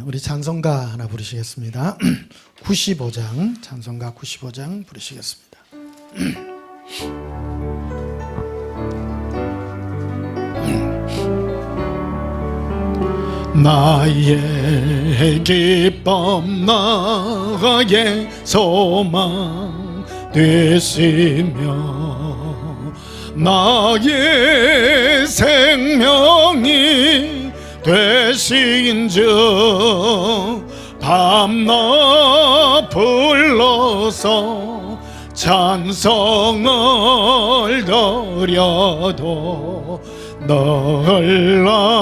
우리 찬송가 하나 부르시겠습니다. 95장, 찬송가 95장 부르시겠습니다. 나의 기쁨 나의 소망 되시며 나의 생명이 되신즉 밤낮 불러서 찬송을 드려도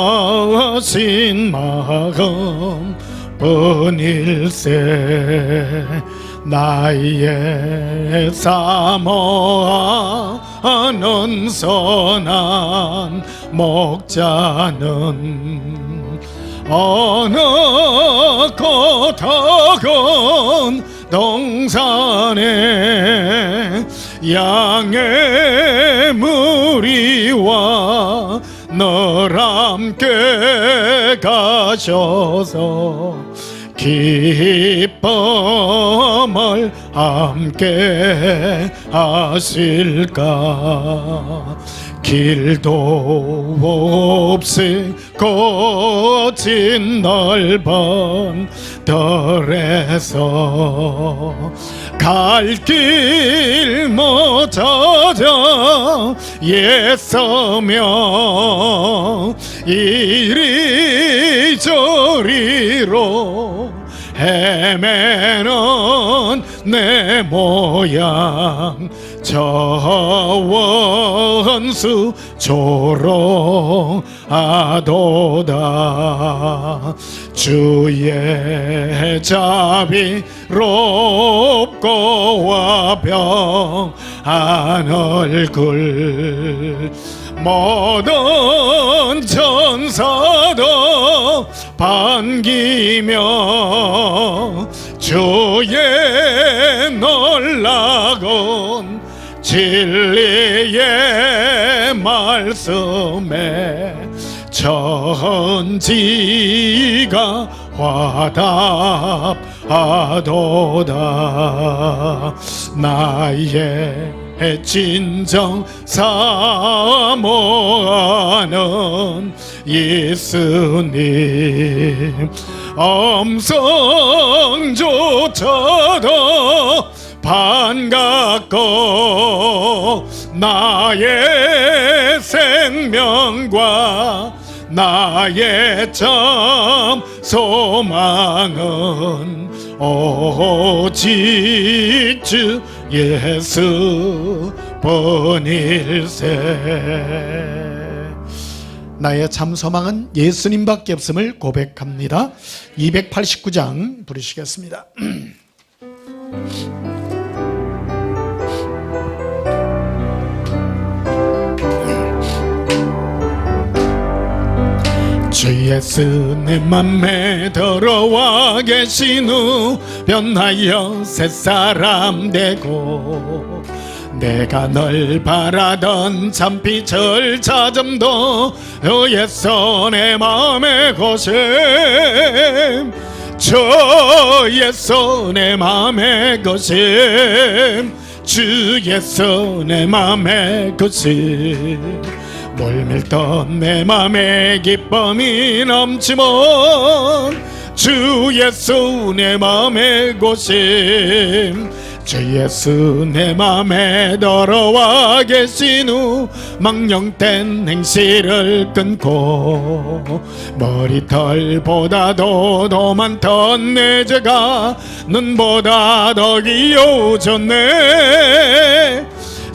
놀라신 마음 뿐일세. 나의 사모하는 선한 목자는 어느 고다운 동산에 양의 무리와 늘 함께 가셔서 기쁨을 함께 하실까. 길도 없이 거친 넓은 들에서 갈 길 못 찾아 애쓰며 이리저리로 헤매는 내 모양 저 원수 조롱하도다. 주의 자비롭고 와병한 얼굴 모든 천사도 반기며 주의 놀라운 진리의 말씀에 천지가 화답하도다. 나의 진정 사모하는 예수님 음성조차도 반갑고 나의 생명과 나의 참 소망은 오직 주 예수 뿐일세. 나의 참 소망은 예수님밖에 없음을 고백합니다. 289장 부르시겠습니다. 주 예수 내 맘에 들어와 계신 후 변하여 새사람 되고 내가 널 바라던 참빛을 찾음도 주 예수 내 맘에 거심. 주 예수 내 맘에 거심. 주 예수 내 맘에 거심. 멀밀던 내 맘에 기쁨이 넘치면 주 예수 내 맘에 고심. 주 예수 내 맘에 들어와 계신 후 망령된 행실을 끊고 머리털보다도 더 많던 내 죄가 눈보다 더 기어졌네.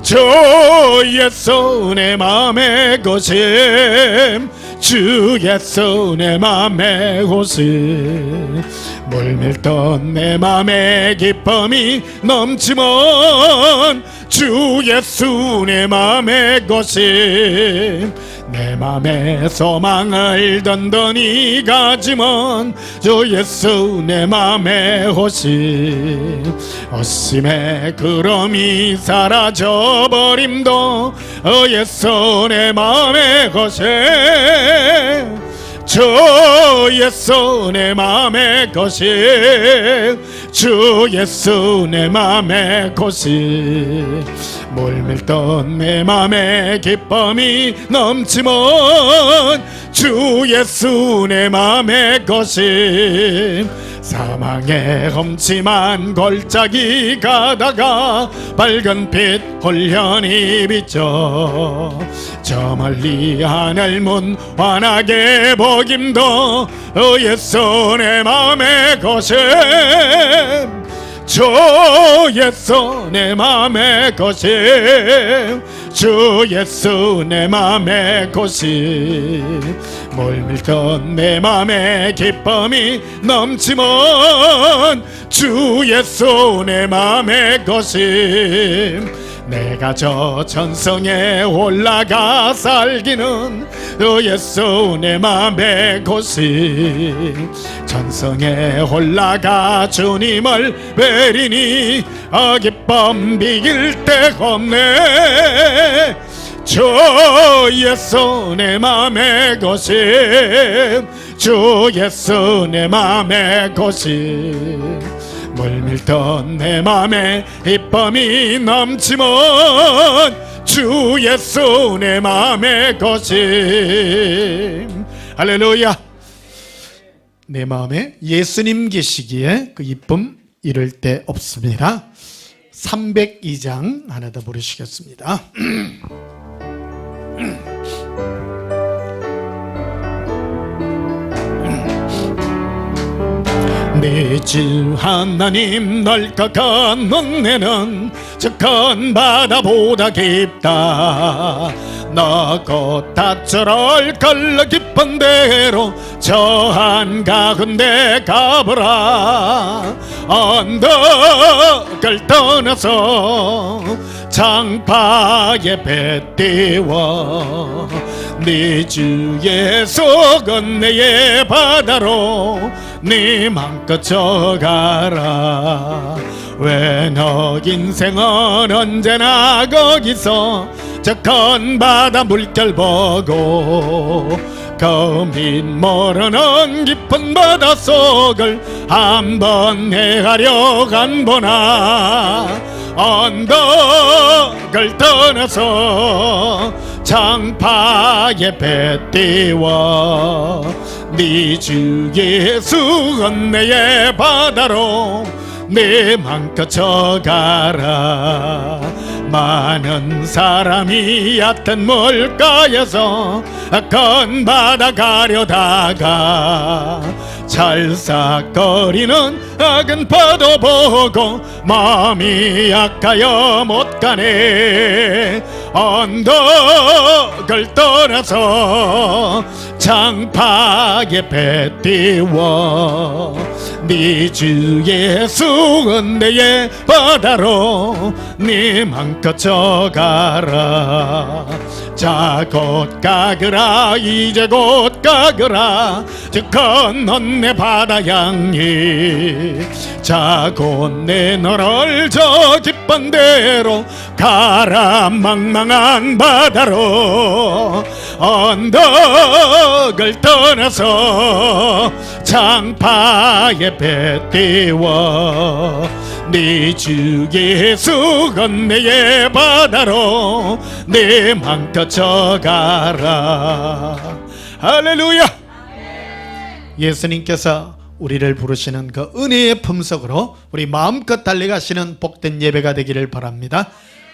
주 예수 내 맘에 거심. 주 예수 내 맘에 고심. 물밀던 내 맘에 기쁨이 넘치면 주 예수 내 맘에 고심. 내 맘에 소망을 던던히 가지면 주 예수 내 맘에 호심. 어심의 구름이 사라져버림도 예수 내 맘에 호심. 주 예수 내 맘의 것이 주 예수 내 맘의 것이 물밀던 내 맘의 기쁨이 넘치면 주 예수 내 맘의 것이 사망의 험침한 골짜기 가다가 밝은 빛 홀연히 비쳐 저 멀리 하늘문 환하게 보김도 예수 내 맘의 것이 주 예수 내 맘의 것이 주 예수 내 맘의 것이 물밀던 내 맘의 기쁨이 넘치면 주 예수 내 맘의 것이 내가 저 전성에 올라가 살기는 예수 내 맘의 곳이 전성에 올라가 주님을 뵈리니 기쁨 비길 데 없네 주 예수 내 맘의 곳이 주 예수 내 맘의 곳이 물밀던 내 맘에 기쁨이 넘치면 주 예수 내 맘의 것이 할렐루야. 내 마음에 예수님 계시기에 그 기쁨 이를 데 없습니다. 302장 하나 더 부르시겠습니다. 내 주 하나님 넓적한 은혜는 저 큰 바다보다 깊다 너 곧 다처럴 걸러 깊은 데로 저 한가운데 가보라 언덕을 떠나서 장파에 배 띄워 네 주 예수 건네의 바다로 네 맘껏 져가라 왜 너 인생은 언제나 거기서 저 큰 바다 물결 보고 거민 모르는 깊은 바다 속을 한번 헤아려 간 보나 언덕을 떠나서 장파에 배 띄워 네 주 예수 건네의 바다로 내 맘껏 져가라 많은 사람이 얕은 물가에서 큰 바다 가려다가 찰싹거리는 악은 파도 보고 마음이 약하여 못 가네 언덕을 떠나서 장파에 배 띄워 네 주 예수 은혜의 바다로 네 맘껏 져가라 자 곧 가거라 이제 곧 가거라 저 건넌 내 바다 향이 자 곧 내 너를 저 깊은 데로 가라 망망한 바다로 언덕을 떠나서 장파에 배 띄워 네 주 예수 건네의 바다로 내 맘껏 져가라 할렐루야. 예수님께서 우리를 부르시는 그 은혜의 품석으로 우리 마음껏 달려가시는 복된 예배가 되기를 바랍니다.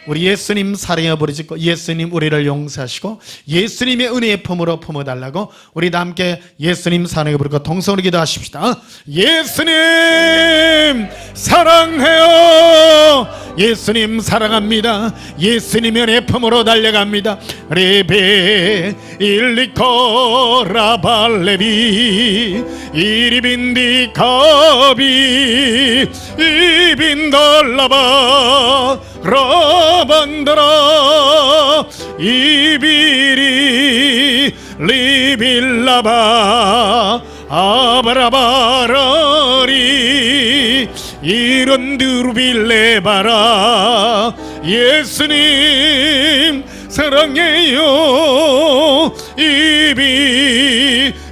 우리 예수님 사랑해 부르짖고 예수님 우리를 용서하시고 예수님의 은혜의 품으로 품어달라고 우리 다 함께 예수님 사랑해 부르고 동성으로 기도하십시다. 예수님 사랑해요. 예수님 사랑합니다. 예수님의 은혜의 품으로 달려갑니다. 리비 일리코 라발레비 이리빈디 카비 이빈달라바 라반다라 이비리 리빌라바 아바라바라리 이런드루빌레바라 예수님 사랑해요. 이비비비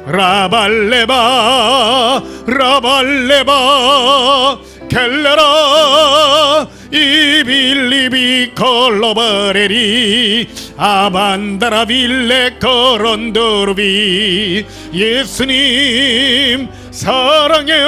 라발레바 라발레바 켈레라 이빌리비 콜로바레리 아반다라 빌레 코론도르비 예수님 사랑해요.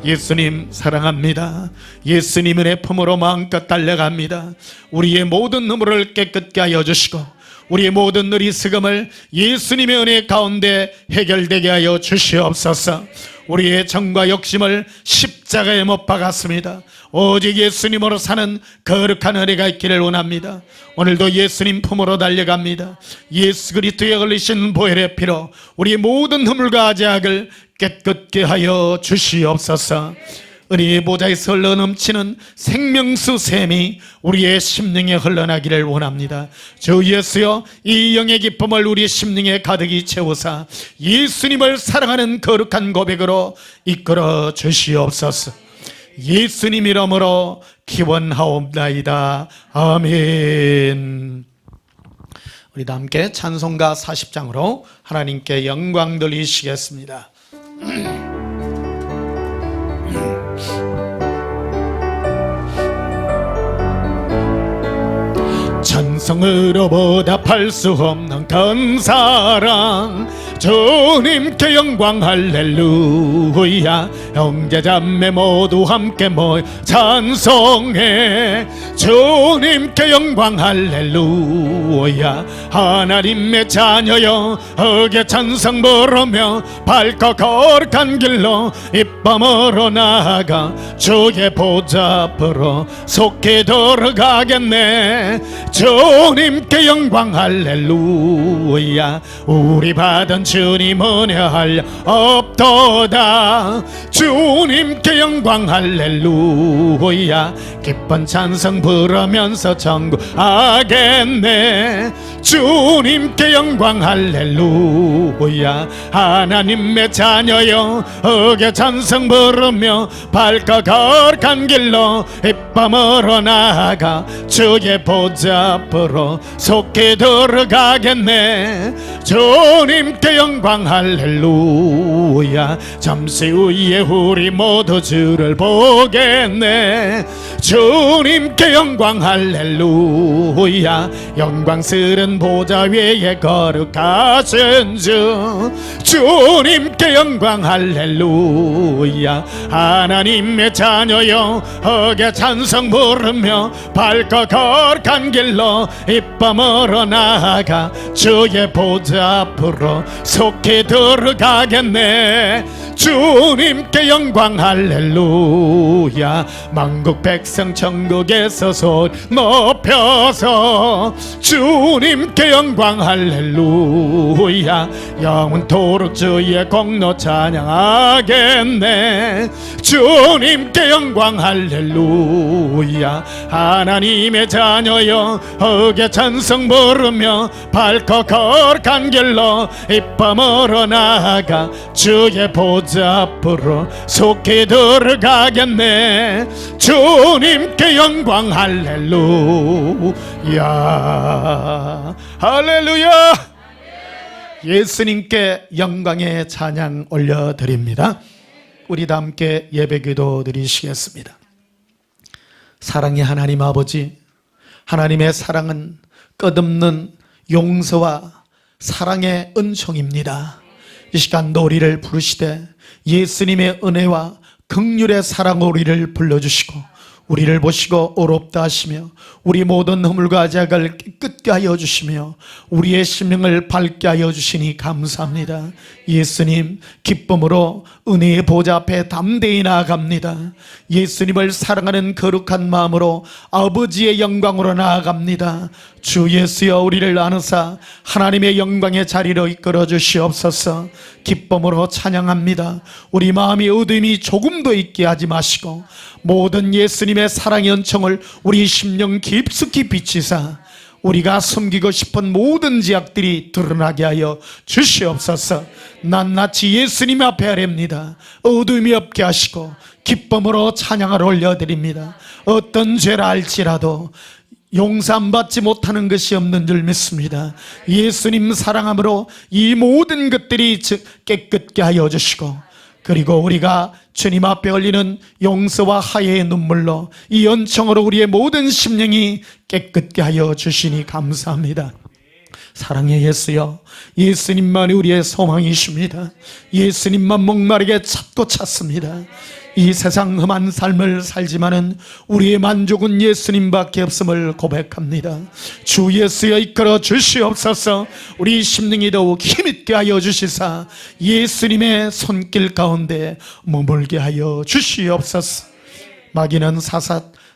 예수님 사랑합니다. 예수님 은혜 품으로 마음껏 달려갑니다. 우리의 모든 눈물을 깨끗게 하여 주시고 우리의 모든 어리석음을 예수님의 은혜 가운데 해결되게 하여 주시옵소서. 우리의 정과 욕심을 십자가에 못 박았습니다. 오직 예수님으로 사는 거룩한 은혜가 있기를 원합니다. 오늘도 예수님 품으로 달려갑니다. 예수 그리스도에 흘리신 보혈의 피로 우리의 모든 허물과 죄악을 깨끗게 하여 주시옵소서. 은혜의 보좌에서 흘러 넘치는 생명수 샘이 우리의 심령에 흘러나기를 원합니다. 주 예수여, 이 영의 기쁨을 우리의 심령에 가득히 채우사 예수님을 사랑하는 거룩한 고백으로 이끌어 주시옵소서. 예수님 이름으로 기원하옵나이다. 아멘. 우리 다 함께 찬송가 40장으로 하나님께 영광 돌리시겠습니다. 천성으로 보답할 수 없는 큰 사랑 주님께 영광 할렐루야. 형제자매 모두 함께 모여 찬송해 주님께 영광 할렐루야. 하나님의 자녀여 어게 찬송 부르며 밝고 거룩한 길로 입밤으로 나아가 주의 보좌 앞으로 속히 들어가겠네. 주님께 영광 할렐루야. 우리 받은 주님 은혜 할 없도다. 주님께 영광 할렐루야. 기쁜 찬송 부르면서 천국하겠네. 주님께 영광 할렐루야. 하나님의 자녀여 어게 찬송 부르며 밝고 거룩한 길로 입밤으로 나아가 주의 보좌 앞으로 속히 들어가겠네. 주님께 영광 할렐루야. 잠시 후에 우리 모두 주를 보겠네. 주님께 영광 할렐루야. 영광스런 보좌 위에 거룩하신 주 주님께 영광 할렐루야. 하나님의 자녀여 어게 찬송 부르며 밝고 거룩한 길로 입밤으로 나아가 주의 보좌 앞으로 속히 들어가겠네. 주님께 영광 할렐루야. 만국 백성 천국에서 손 높여서 주님께 영광 할렐루야. 영원토록 주의 공로 찬양하겠네. 주님께 영광 할렐루야. 하나님의 자녀여 어게 찬송 부르며 밝고 거룩한 길로 입밤으로 나아가 주의 보좌 앞으로 속히 들어가겠네. 주님께 영광 할렐루야. 할렐루야. 예수님께 영광의 찬양 올려드립니다. 우리 다 함께 예배기도 드리시겠습니다. 사랑의 하나님 아버지, 하나님의 사랑은 끝없는 용서와 사랑의 은총입니다. 이 시간도 우리를 부르시되 예수님의 은혜와 긍휼의 사랑으로 우리를 불러주시고 우리를 보시고 어렵다 하시며 우리 모든 허물과 죄악을 깨끗게 하여 주시며 우리의 심령을 밝게 하여 주시니 감사합니다. 예수님, 기쁨으로 은혜의 보좌 앞에 담대히 나아갑니다. 예수님을 사랑하는 거룩한 마음으로 아버지의 영광으로 나아갑니다. 주 예수여, 우리를 안으사 하나님의 영광의 자리로 이끌어 주시옵소서. 기쁨으로 찬양합니다. 우리 마음이 어둠이 조금도 있게 하지 마시고 모든 예수님의 사랑의 은총을 우리 심령 깊숙이 비치사 우리가 섬기고 싶은 모든 죄악들이 드러나게 하여 주시옵소서. 낱낱이 예수님 앞에 아뢰옵니다. 어둠이 없게 하시고 기쁨으로 찬양을 올려드립니다. 어떤 죄라 할지라도 용서받지 못하는 것이 없는 줄 믿습니다. 예수님 사랑함으로 이 모든 것들이 깨끗게 하여 주시고, 그리고 우리가 주님 앞에 흘리는 용서와 화해의 눈물로 이 은총으로 우리의 모든 심령이 깨끗게 하여 주시니 감사합니다. 사랑의 예수여, 예수님만이 우리의 소망이십니다. 예수님만 목마르게 찾고 찾습니다. 이 세상 험한 삶을 살지만은 우리의 만족은 예수님밖에 없음을 고백합니다. 주 예수여, 이끌어 주시옵소서. 우리 심령이 더욱 힘있게 하여 주시사 예수님의 손길 가운데 머물게 하여 주시옵소서. 마귀는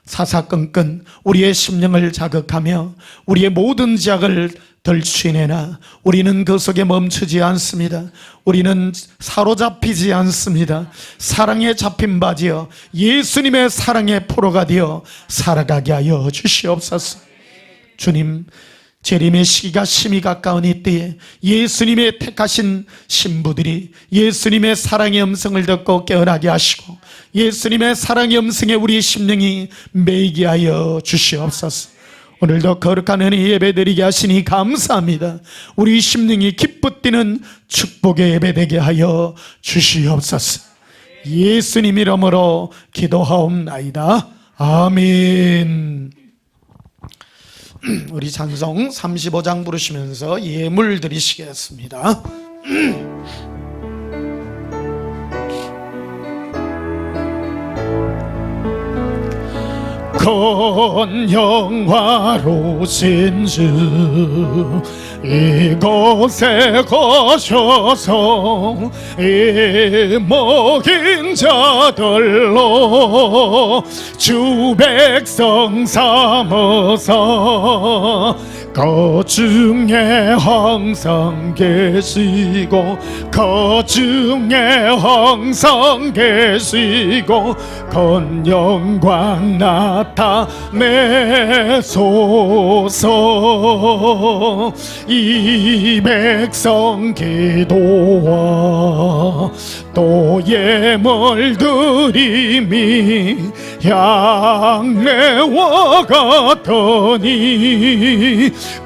사사건건 우리의 심령을 자극하며 우리의 모든 죄악을 덜취내나 우리는 그 속에 멈추지 않습니다. 우리는 사로잡히지 않습니다. 사랑에 잡힌 바지여 예수님의 사랑의 포로가 되어 살아가게 하여 주시옵소서. 주님, 재림의 시기가 심히 가까운 이때에 예수님의 택하신 신부들이 예수님의 사랑의 음성을 듣고 깨어나게 하시고 예수님의 사랑의 음성에 우리 심령이 매이게 하여 주시옵소서. 오늘도 거룩한 은혜 예배드리게 하시니 감사합니다. 우리 심령이 기쁘 뛰는 축복의 예배되게 하여 주시옵소서. 예수님 이름으로 기도하옵나이다. 아멘. 우리 찬송 35장 부르시면서 예물 드리시겠습니다. 큰 영화로신 주 이곳에 거셔서 이 먹인 자들로 주 백성 삼어서 그 중에 항상 계시고 그 중에 항상 계시고 큰 영광 나타내소서. 이 백성 기도와 또 예물 드림이 향내와 같으니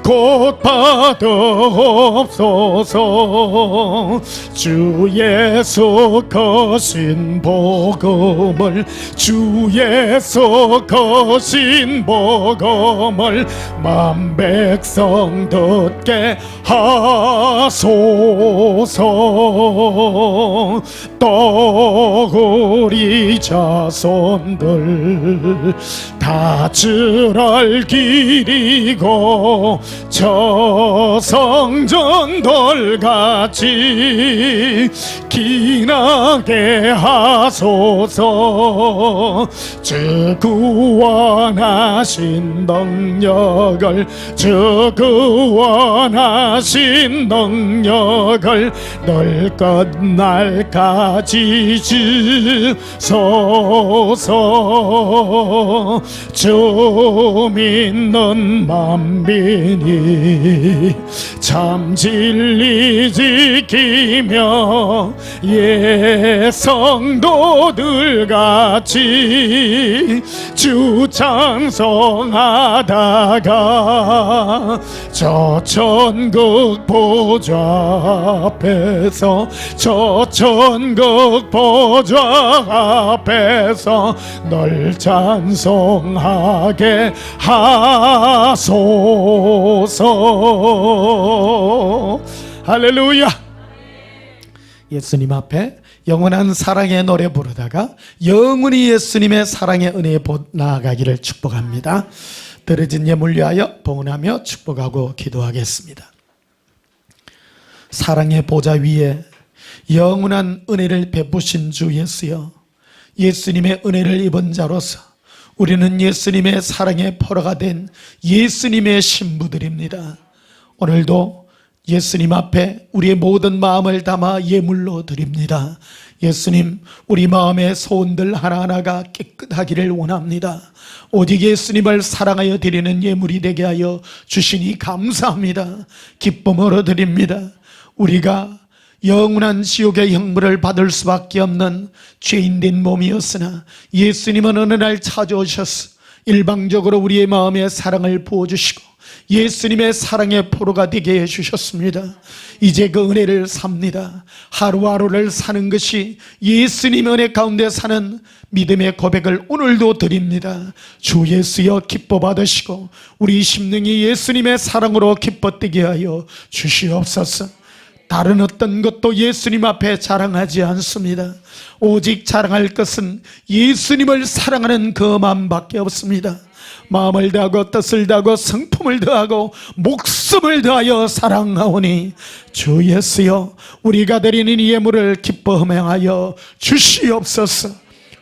곧 받아옵소서. 주 예수 거신 복음을 주 예수 거신 복음을 만 백성 듣게 하소서. 또 우리 자손들 다 주를 기리고 저 성전돌같이 기나게 하소서. 주 구원하신 능력을 주 구원하신 능력을 늘 끝날까지 주소서. 주 믿는 만민이 참 진리 지키며 예성도들같이 주 찬송하다가 저 천국 보좌 앞에서 저 천국 보좌 앞에서 널 찬송하게 하소서. 할렐루야. 예수님 앞에 영원한 사랑의 노래 부르다가 영원히 예수님의 사랑의 은혜에 나아가기를 축복합니다. 드려진 예물 위하여 봉헌하며 축복하고 기도하겠습니다. 사랑의 보좌 위에 영원한 은혜를 베푸신 주 예수여, 예수님의 은혜를 입은 자로서 우리는 예수님의 사랑의 포로가 된 예수님의 신부들입니다. 오늘도 예수님 앞에 우리의 모든 마음을 담아 예물로 드립니다. 예수님, 우리 마음의 소원들 하나하나가 깨끗하기를 원합니다. 오직 예수님을 사랑하여 드리는 예물이 되게 하여 주시니 감사합니다. 기쁨으로 드립니다. 우리가 영원한 지옥의 형벌을 받을 수밖에 없는 죄인된 몸이었으나 예수님은 어느 날 찾아오셔서 일방적으로 우리의 마음에 사랑을 부어주시고 예수님의 사랑의 포로가 되게 해주셨습니다. 이제 그 은혜를 삽니다. 하루하루를 사는 것이 예수님의 은혜 가운데 사는 믿음의 고백을 오늘도 드립니다. 주 예수여 기뻐 받으시고 우리 심령이 예수님의 사랑으로 기뻐 뛰게 하여 주시옵소서. 다른 어떤 것도 예수님 앞에 자랑하지 않습니다. 오직 자랑할 것은 예수님을 사랑하는 그 마음밖에 없습니다. 마음을 다하고 뜻을 다하고 성품을 다하고 목숨을 다하여 사랑하오니 주 예수여 우리가 드리는 이 예물을 기뻐 흠양하여 주시옵소서.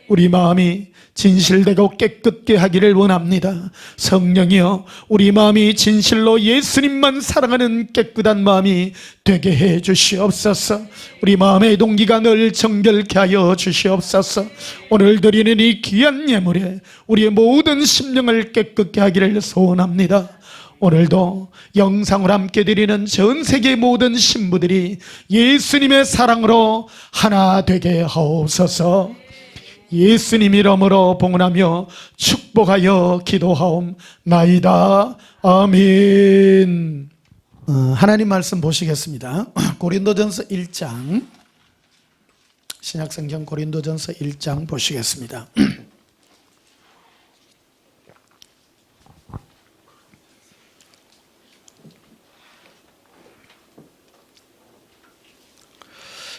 우리 마음이 진실되고 깨끗게 하기를 원합니다. 성령이여 우리 마음이 진실로 예수님만 사랑하는 깨끗한 마음이 되게 해 주시옵소서. 우리 마음의 동기가 늘 정결케 하여 주시옵소서. 오늘 드리는 이 귀한 예물에 우리의 모든 심령을 깨끗게 하기를 소원합니다. 오늘도 영상을 함께 드리는 전 세계 모든 신부들이 예수님의 사랑으로 하나 되게 하옵소서. 예수님 이름으로 봉헌하며 축복하여 기도하옵나이다. 아멘. 하나님 말씀 보시겠습니다. 고린도전서 1장, 신약성경 고린도전서 1장 보시겠습니다.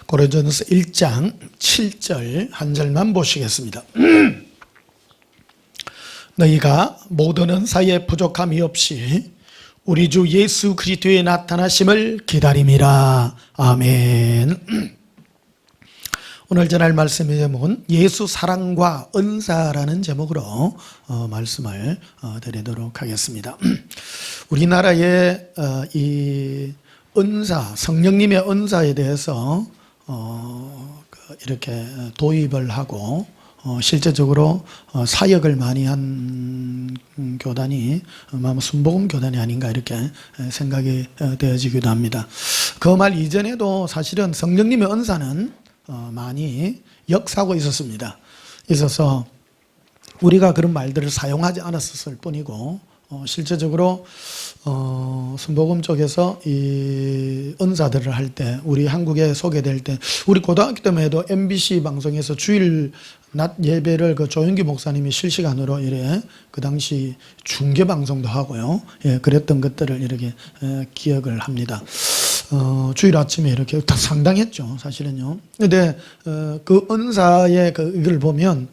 고린도전서 1장 7절 한 절만 보시겠습니다. 너희가 모든 은사에 부족함이 없이 우리 주 예수 그리스도의 나타나심을 기다림이라. 아멘. 오늘 전할 말씀의 제목은 예수 사랑과 은사라는 제목으로 말씀을 드리도록 하겠습니다. 우리나라의 이 은사, 성령님의 은사에 대해서 이렇게 도입을 하고 실제적으로 사역을 많이 한 교단이 아마 순복음 교단이 아닌가 이렇게 생각이 되어지기도 합니다. 그 말 이전에도 사실은 성령님의 은사는 많이 역사하고 있었습니다. 있어서 우리가 그런 말들을 사용하지 않았을 뿐이고 실제적으로 순복음 쪽에서 이 은사들을 할 때 우리 한국에 소개될 때 우리 고등학교 때만 해도 MBC 방송에서 주일 낮 예배를 그 조영기 목사님이 실시간으로 이래 그 당시 중계 방송도 하고요. 예, 그랬던 것들을 이렇게 기억을 합니다. 주일 아침에 이렇게 다 상당했죠, 사실은요. 근데 그 은사의 이걸 보면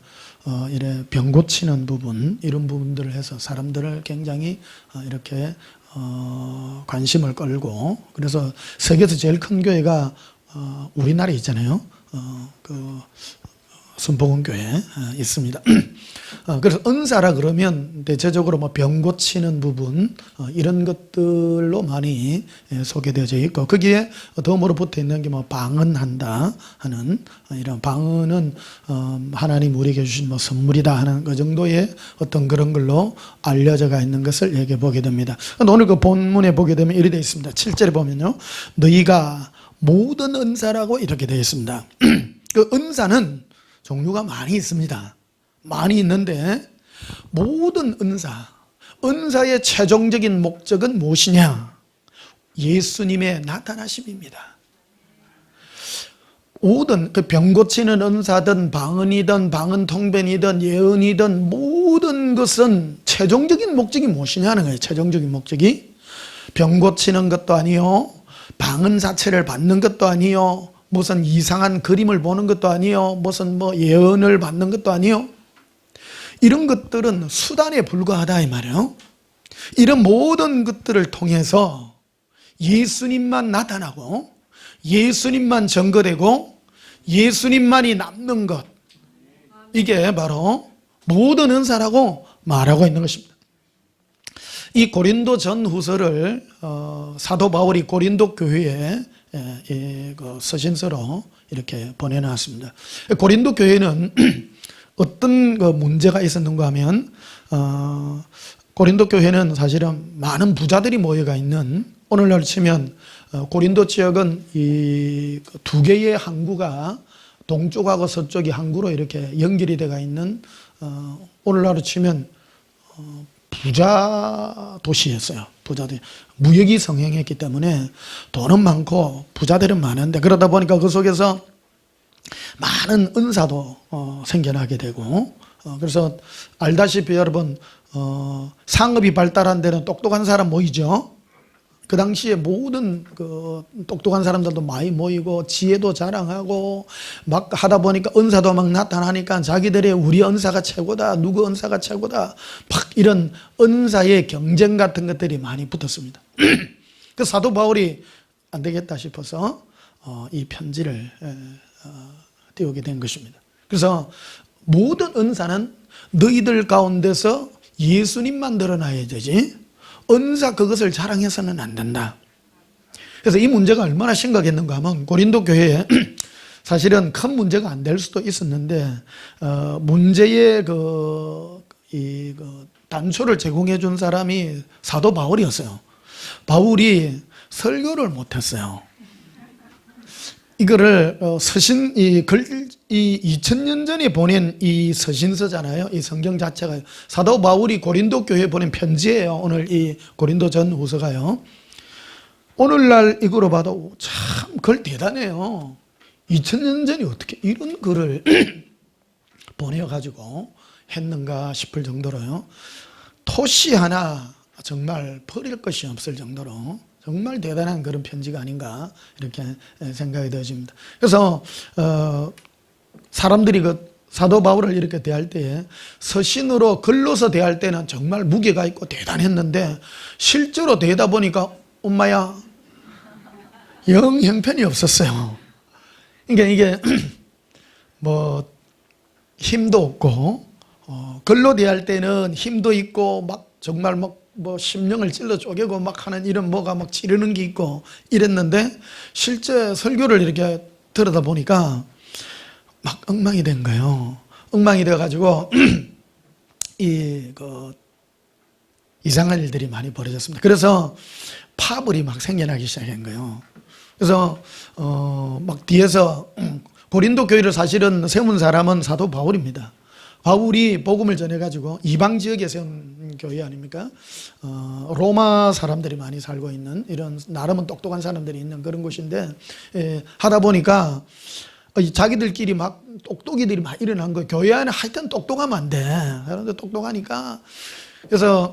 이래 병 고치는 부분 이런 부분들을 해서 사람들을 굉장히 이렇게 관심을 끌고 그래서 세계에서 제일 큰 교회가 우리나라에 있잖아요. 그 순복음교회 있습니다. 그래서 은사라 그러면 대체적으로 뭐 병 고치는 부분 이런 것들로 많이 소개되어져 있고 거기에 덤으로 붙어 있는 게 뭐 방언한다 하는 이런 방언은 하나님 우리에게 주신 뭐 선물이다 하는 그 정도의 어떤 그런 걸로 알려져가 있는 것을 얘기해 보게 됩니다. 오늘 그 본문에 보게 되면 이렇게 되어 있습니다. 7절에 보면요, 너희가 모든 은사라고 이렇게 되어 있습니다. 그 은사는 종류가 많이 있습니다. 많이 있는데 모든 은사의 최종적인 목적은 무엇이냐? 예수님의 나타나심입니다. 모든 그 병 고치는 은사든 방언이든 방언 통변이든 예언이든 모든 것은 최종적인 목적이 무엇이냐는 거예요. 최종적인 목적이 병 고치는 것도 아니요, 방언 자체를 받는 것도 아니요, 무슨 이상한 그림을 보는 것도 아니요, 무슨 뭐 예언을 받는 것도 아니요. 이런 것들은 수단에 불과하다 이 말이에요. 이런 모든 것들을 통해서 예수님만 나타나고 예수님만 증거되고 예수님만이 남는 것, 이게 바로 모든 은사라고 말하고 있는 것입니다. 이 고린도 전후서를 사도 바울이 고린도 교회에 그 서신서로 이렇게 보내놨습니다. 고린도 교회는 어떤 그 문제가 있었는가 하면 고린도 교회는 사실은 많은 부자들이 모여가 있는, 오늘날 치면 고린도 지역은 이 두 개의 항구가 동쪽하고 서쪽이 항구로 이렇게 연결이 되어 있는 오늘날로 치면 부자 도시였어요. 부자들 무역이 성행했기 때문에 돈은 많고 부자들은 많은데, 그러다 보니까 그 속에서 많은 은사도 생겨나게 되고, 그래서 알다시피 여러분 상업이 발달한 데는 똑똑한 사람 모이죠. 그 당시에 모든 그 똑똑한 사람들도 많이 모이고 지혜도 자랑하고 막 하다 보니까 은사도 막 나타나니까 자기들의 우리 은사가 최고다, 누구 은사가 최고다, 막 이런 은사의 경쟁 같은 것들이 많이 붙었습니다. 그 사도 바울이 안 되겠다 싶어서 이 편지를 띄우게 된 것입니다. 그래서 모든 은사는 너희들 가운데서 예수님만 드러나야 되지, 은사 그것을 자랑해서는 안 된다. 그래서 이 문제가 얼마나 심각했는가 하면 고린도 교회에 사실은 큰 문제가 안 될 수도 있었는데 문제의 단초를 제공해 준 사람이 사도 바울이었어요. 바울이 설교를 못했어요. 이거를 서신 이 2000년 전에 보낸 이 서신서잖아요. 이 성경 자체가 사도 바울이 고린도 교회에 보낸 편지예요. 오늘 이 고린도 전후서가요. 오늘날 이거로 봐도 참 글 대단해요. 2000년 전에 어떻게 이런 글을 보내가지고 했는가 싶을 정도로요. 토시 하나 정말 버릴 것이 없을 정도로 정말 대단한 그런 편지가 아닌가 이렇게 생각이 되어집니다. 그래서 사람들이 그 사도 바울을 이렇게 대할 때에 서신으로 글로서 대할 때는 정말 무게가 있고 대단했는데 실제로 대다 보니까 엄마야 영 형편이 없었어요. 그러니까 이게 뭐 힘도 없고 글로 대할 때는 힘도 있고 막 정말 뭐 심령을 찔러 쪼개고 막 하는 이런 뭐가 막 찌르는 게 있고 이랬는데 실제 설교를 이렇게 들어다 보니까 막 엉망이 된 거예요. 엉망이 돼가지고 이상한 일들이 많이 벌어졌습니다. 그래서 파벌이 막 생겨나기 시작한 거예요. 그래서 막 뒤에서 고린도 교회를 사실은 세운 사람은 사도 바울입니다. 바울이 복음을 전해가지고 이방 지역에 세운 교회 아닙니까? 로마 사람들이 많이 살고 있는 이런 나름은 똑똑한 사람들이 있는 그런 곳인데 하다 보니까 자기들끼리 막 똑똑이들이 막 일어난 거예요. 교회 안에 하여튼 똑똑하면 안 돼. 사람들 똑똑하니까. 그래서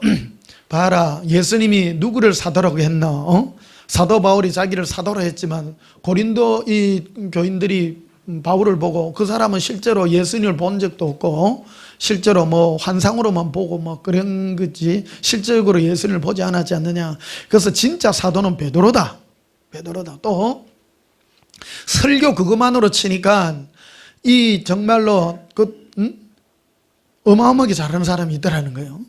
봐라, 예수님이 누구를 사도라고 했나? 사도 바울이 자기를 사도로 했지만 고린도 이 교인들이 바울을 보고 그 사람은 실제로 예수님을 본 적도 없고 실제로 뭐 환상으로만 보고 뭐 그런 거지 실제적으로 예수님을 보지 않았지 않느냐. 그래서 진짜 사도는 베드로다. 또 설교 그것만으로 치니까 이 정말로 어마어마하게 잘하는 사람이 있더라는 거예요.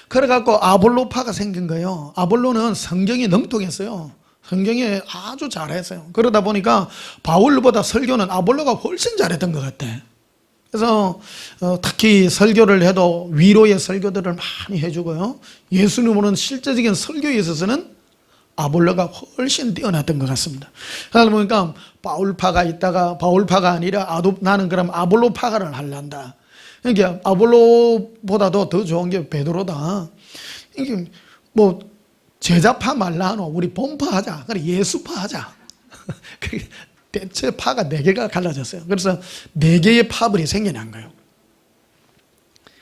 그래갖고 아볼로파가 생긴 거예요. 아볼로는 성경이 능통했어요. 성경에 아주 잘했어요. 그러다 보니까 바울보다 설교는 아볼로가 훨씬 잘했던 것 같아. 그래서 특히 설교를 해도 위로의 설교들을 많이 해주고요. 예수님은 실제적인 설교에 있어서는 아볼로가 훨씬 뛰어났던 것 같습니다. 그러다 보니까 바울파가 있다가 바울파가 아니라 나는 그럼 아볼로파가를 하려한다. 그러니까 아볼로보다도 더 좋은 게 베드로다. 이게 뭐 제자파 말라노 우리 본파 하자. 그래 예수파 하자. 대체 파가 4개가 갈라졌어요. 그래서 4개의 파벌이 생겨난 거예요.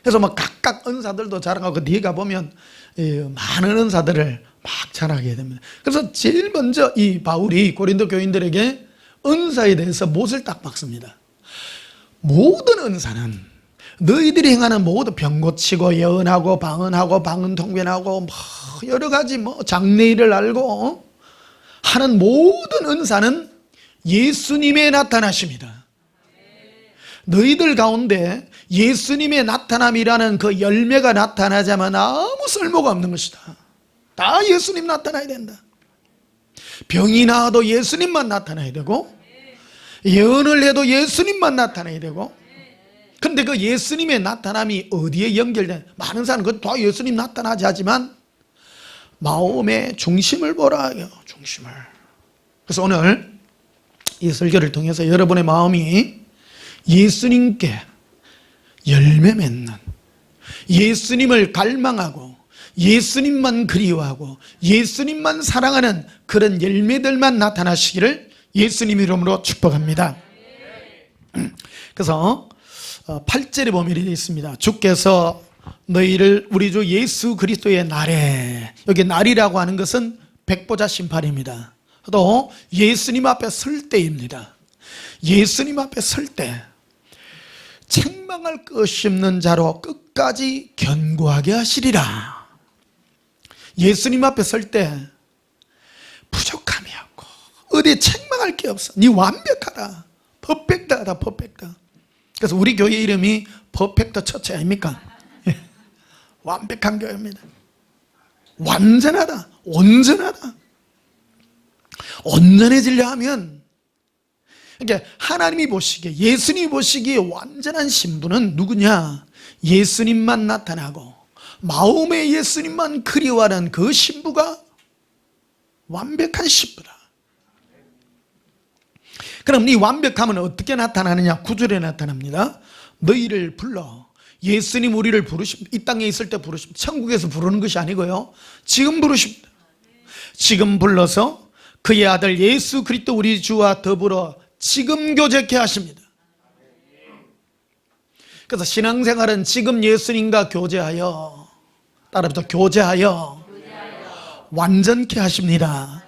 그래서 막 각각 은사들도 자랑하고 뒤에 가보면 많은 은사들을 막 자랑하게 됩니다. 그래서 제일 먼저 이 바울이 고린도 교인들에게 은사에 대해서 못을 딱 박습니다. 모든 은사는 너희들이 행하는 모든 병 고치고 예언하고 방언하고 방언통변하고 뭐 여러 가지 뭐 장래일을 알고 하는 모든 은사는 예수님의 나타나심이다. 너희들 가운데 예수님의 나타남이라는 그 열매가 나타나자면 아무 쓸모가 없는 것이다. 다 예수님 나타나야 된다. 병이 나아도 예수님만 나타나야 되고 예언을 해도 예수님만 나타나야 되고, 근데 그 예수님의 나타남이 어디에 연결돼? 많은 사람은 그거 다 예수님 나타나지 하지만 마음의 중심을 보라 해요. 중심을. 그래서 오늘 이 설교를 통해서 여러분의 마음이 예수님께 열매 맺는, 예수님을 갈망하고 예수님만 그리워하고 예수님만 사랑하는 그런 열매들만 나타나시기를 예수님 이름으로 축복합니다. 그래서 8절에 보면 이렇게 있습니다. 주께서 너희를 우리 주 예수 그리스도의 날에, 여기 날이라고 하는 것은 백보자 심판입니다. 또 예수님 앞에 설 때입니다. 예수님 앞에 설 때 책망할 것이 없는 자로 끝까지 견고하게 하시리라. 예수님 앞에 설 때 부족함이 없고 어디에 책망할 게 없어. 네 완벽하다, 퍼펙트하다, 퍼펙트. 그래서 우리 교회 이름이 퍼펙트 처치 아닙니까? 완벽한 교회입니다. 완전하다, 온전하다. 온전해지려 하면, 그러니까 하나님이 보시기에, 예수님이 보시기에 완전한 신부는 누구냐? 예수님만 나타나고 마음에 예수님만 그리워하는 그 신부가 완벽한 신부다. 그럼 이 완벽함은 어떻게 나타나느냐? 9절에 나타납니다. 너희를 불러. 예수님 우리를 부르십니다. 이 땅에 있을 때 부르십니다. 천국에서 부르는 것이 아니고요, 지금 부르십니다. 지금 불러서 그의 아들 예수 그리스도 우리 주와 더불어 지금 교제케 하십니다. 그래서 신앙생활은 지금 예수님과 교제하여, 따라붙어 교제하여 완전케 하십니다.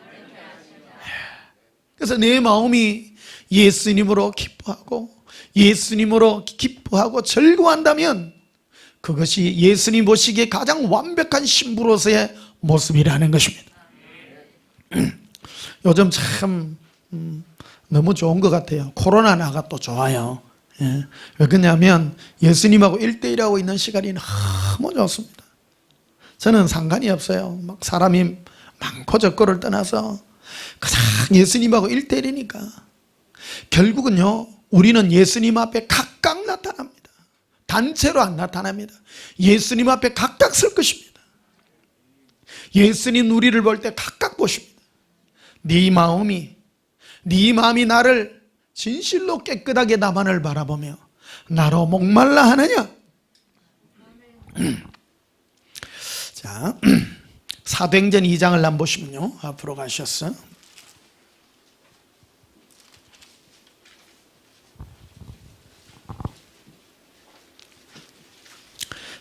그래서 내 마음이 예수님으로 기뻐하고 예수님으로 기뻐하고 즐거워한다면 그것이 예수님 보시기에 가장 완벽한 신부로서의 모습이라는 것입니다. 요즘 참 너무 좋은 것 같아요. 코로나 나가 또 좋아요. 예. 왜 그러냐면 예수님하고 1대1하고 있는 시간이 너무 좋습니다. 저는 상관이 없어요. 막 사람이 많고 적고를 떠나서 가장 예수님하고 1대1이니까. 결국은요, 우리는 예수님 앞에 각각 나타납니다. 단체로 안 나타납니다. 예수님 앞에 각각 설 것입니다. 예수님 우리를 볼 때 각각 보십니다. 네 마음이 나를 진실로 깨끗하게 나만을 바라보며 나로 목말라 하느냐? 자, 사도행전 2장을 한번 보시면요, 앞으로 가셨어.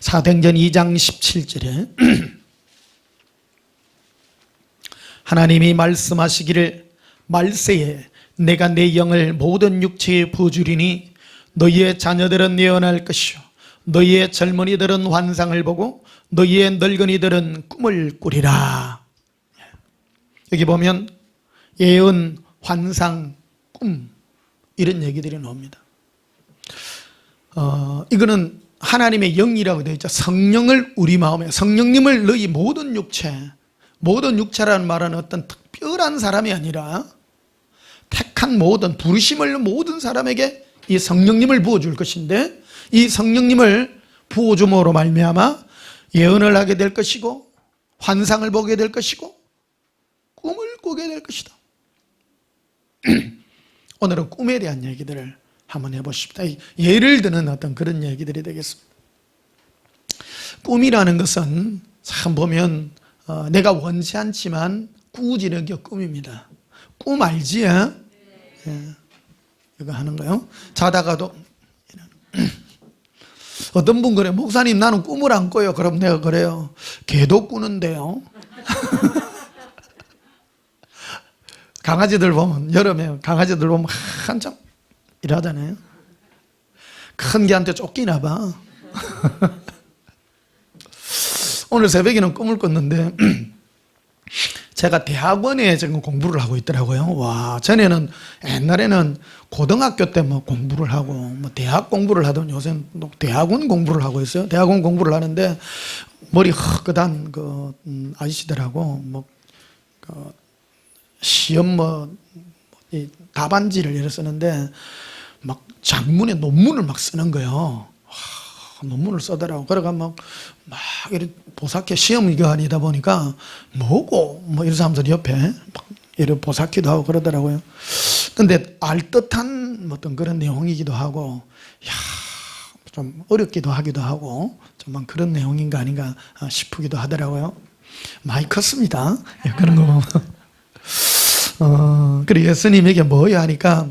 사도행전 2장 17절에 하나님이 말씀하시기를 말세에 내가 내 영을 모든 육체에 부어주리니 너희의 자녀들은 예언할 것이요 너희의 젊은이들은 환상을 보고 너희의 늙은이들은 꿈을 꾸리라. 여기 보면 예언, 환상, 꿈 이런 얘기들이 나옵니다. 이거는 하나님의 영이라고 되어 있죠. 성령을 우리 마음에, 성령님을 너희 모든 육체, 모든 육체라는 말은 어떤 특별한 사람이 아니라 택한 모든, 부르심을 모든 사람에게 이 성령님을 부어줄 것인데, 이 성령님을 부어줌으로 말미암아 예언을 하게 될 것이고 환상을 보게 될 것이고 꿈을 꾸게 될 것이다. 오늘은 꿈에 대한 얘기들을 한번 해보십시다. 예를 드는 어떤 그런 얘기들이 되겠습니다. 꿈이라는 것은 참 보면 내가 원치 않지만 꾸지는 게 꿈입니다. 꿈 알지? 예. 이거 하는 거요. 자다가도 어떤 분 그래, 목사님 나는 꿈을 안 꿔요. 그럼 내가 그래요, 개도 꾸는데요. 강아지들 보면, 여름에 강아지들 보면 한참 일하잖아요. 큰 개한테 쫓기나 봐. 오늘 새벽에는 꿈을 꿨는데 제가 대학원에 지금 공부를 하고 있더라고요. 와, 전에는 옛날에는 고등학교 때 뭐 공부를 하고 뭐 대학 공부를 하던, 요새는 대학원 공부를 하고 있어요. 대학원 공부를 하는데 머리 흑흑한 아저씨들하고 시험 이 답안지를 이렇게 쓰는데 막 장문의 논문을 막 쓰는 거예요. 논문을 쓰더라고. 그래가 막 이렇게 보사케 시험 기간이다 보니까 뭐고 뭐 이런 사람들이 옆에 막 이렇게 보사키도 하고 그러더라고요. 근데 알듯한 어떤 그런 내용이기도 하고, 좀 어렵기도 하기도 하고, 좀 그런 내용인가 아닌가 싶기도 하더라고요. 많이 컸습니다. 그런 거 보면. 그리고 예수님에게 뭐야 하니까,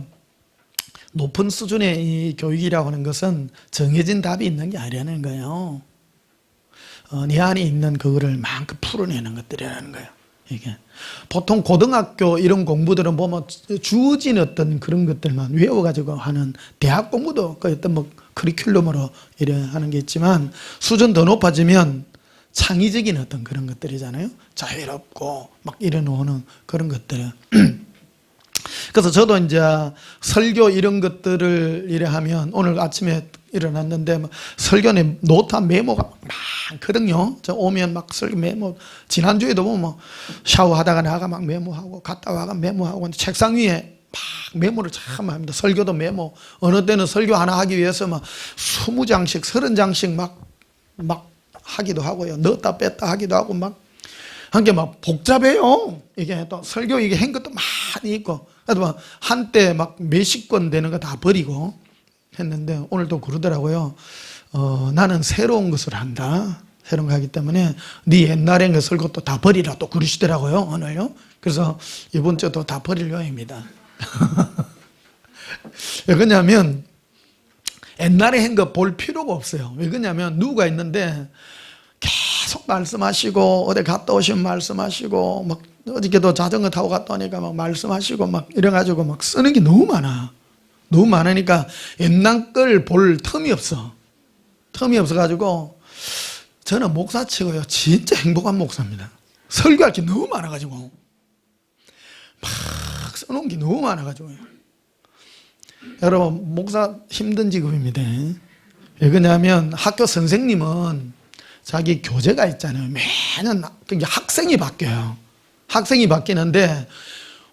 높은 수준의 이 교육이라고 하는 것은 정해진 답이 있는 게 아니라는 거예요. 네 안에 있는 그거를 마음껏 풀어내는 것들이라는 거예요. 이게 보통 고등학교 이런 공부들은 보면 주어진 어떤 그런 것들만 외워가지고 하는, 대학 공부도 그 어떤 뭐 커리큘럼으로 이래 하는 게 있지만, 수준 더 높아지면 창의적인 어떤 그런 것들이잖아요. 자유롭고 막 이래놓는 그런 것들. 그래서 저도 이제 설교 이런 것들을 이래 하면, 오늘 아침에 일어났는데 설교는 노트 메모가 많거든요. 저 오면 막 설교 메모, 지난주에도 보면 샤워하다가 나가 막 메모하고, 갔다 와가 메모하고, 책상 위에 막 메모를 참 합니다. 설교도 메모, 어느 때는 설교 하나 하기 위해서 막 20장씩 30장씩 막 하기도 하고요. 넣었다 뺐다 하기도 하고 막 한 게 막 복잡해요. 이게 또 설교 이게 한 것도 많이 있고, 그래도 한때 막 몇십 권 되는 거 다 버리고 했는데, 오늘도 그러더라고요. 나는 새로운 것을 한다. 새로운 거 하기 때문에 네 옛날에 그 설교 또 다 버리라 또 그러시더라고요. 오늘요. 그래서 이번 주도 다 버릴 요입니다. 왜 그러냐면 옛날에 한 거 볼 필요가 없어요. 왜 그러냐면 누가 있는데 계속 말씀하시고, 어디 갔다 오시면 말씀하시고, 막 어저께도 자전거 타고 갔다 오니까 막 말씀하시고 막 이래가지고 막 쓰는 게 너무 많아. 너무 많으니까 옛날 걸 볼 틈이 없어. 틈이 없어가지고 저는 목사치고요, 진짜 행복한 목사입니다. 설교할 게 너무 많아가지고 막 써놓은 게 너무 많아가지고요. 여러분, 목사 힘든 직업입니다. 왜 그러냐면 학교 선생님은 자기 교재가 있잖아요. 매년 학생이 바뀌어요. 학생이 바뀌는데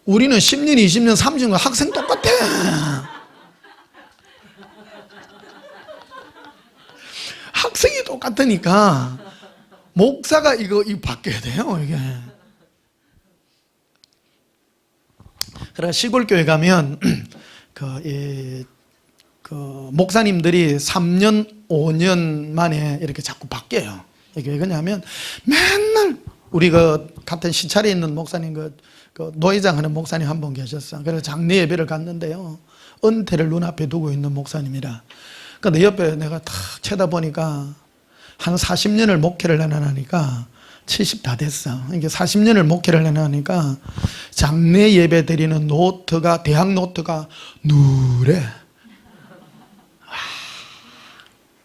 우리는 10년, 20년, 30년 학생 똑같아. 학생이 똑같으니까 목사가 이거 바뀌어야 돼요, 이게. 그래서 시골 교회 가면 목사님들이 3년, 5년 만에 이렇게 자꾸 바뀌어요. 이게 왜 그러냐면 맨날 우리 같은 시찰에 있는 목사님, 노회장 하는 목사님 한 분 계셨어. 그래서 장례 예배를 갔는데요, 은퇴를 눈앞에 두고 있는 목사님이라. 내 옆에 내가 탁 쳐다보니까 한 40년을 목회를 해나니까 70 다 됐어. 이게 40년을 목회를 해나니까 장례 예배 드리는 노트가, 대학 노트가 누래.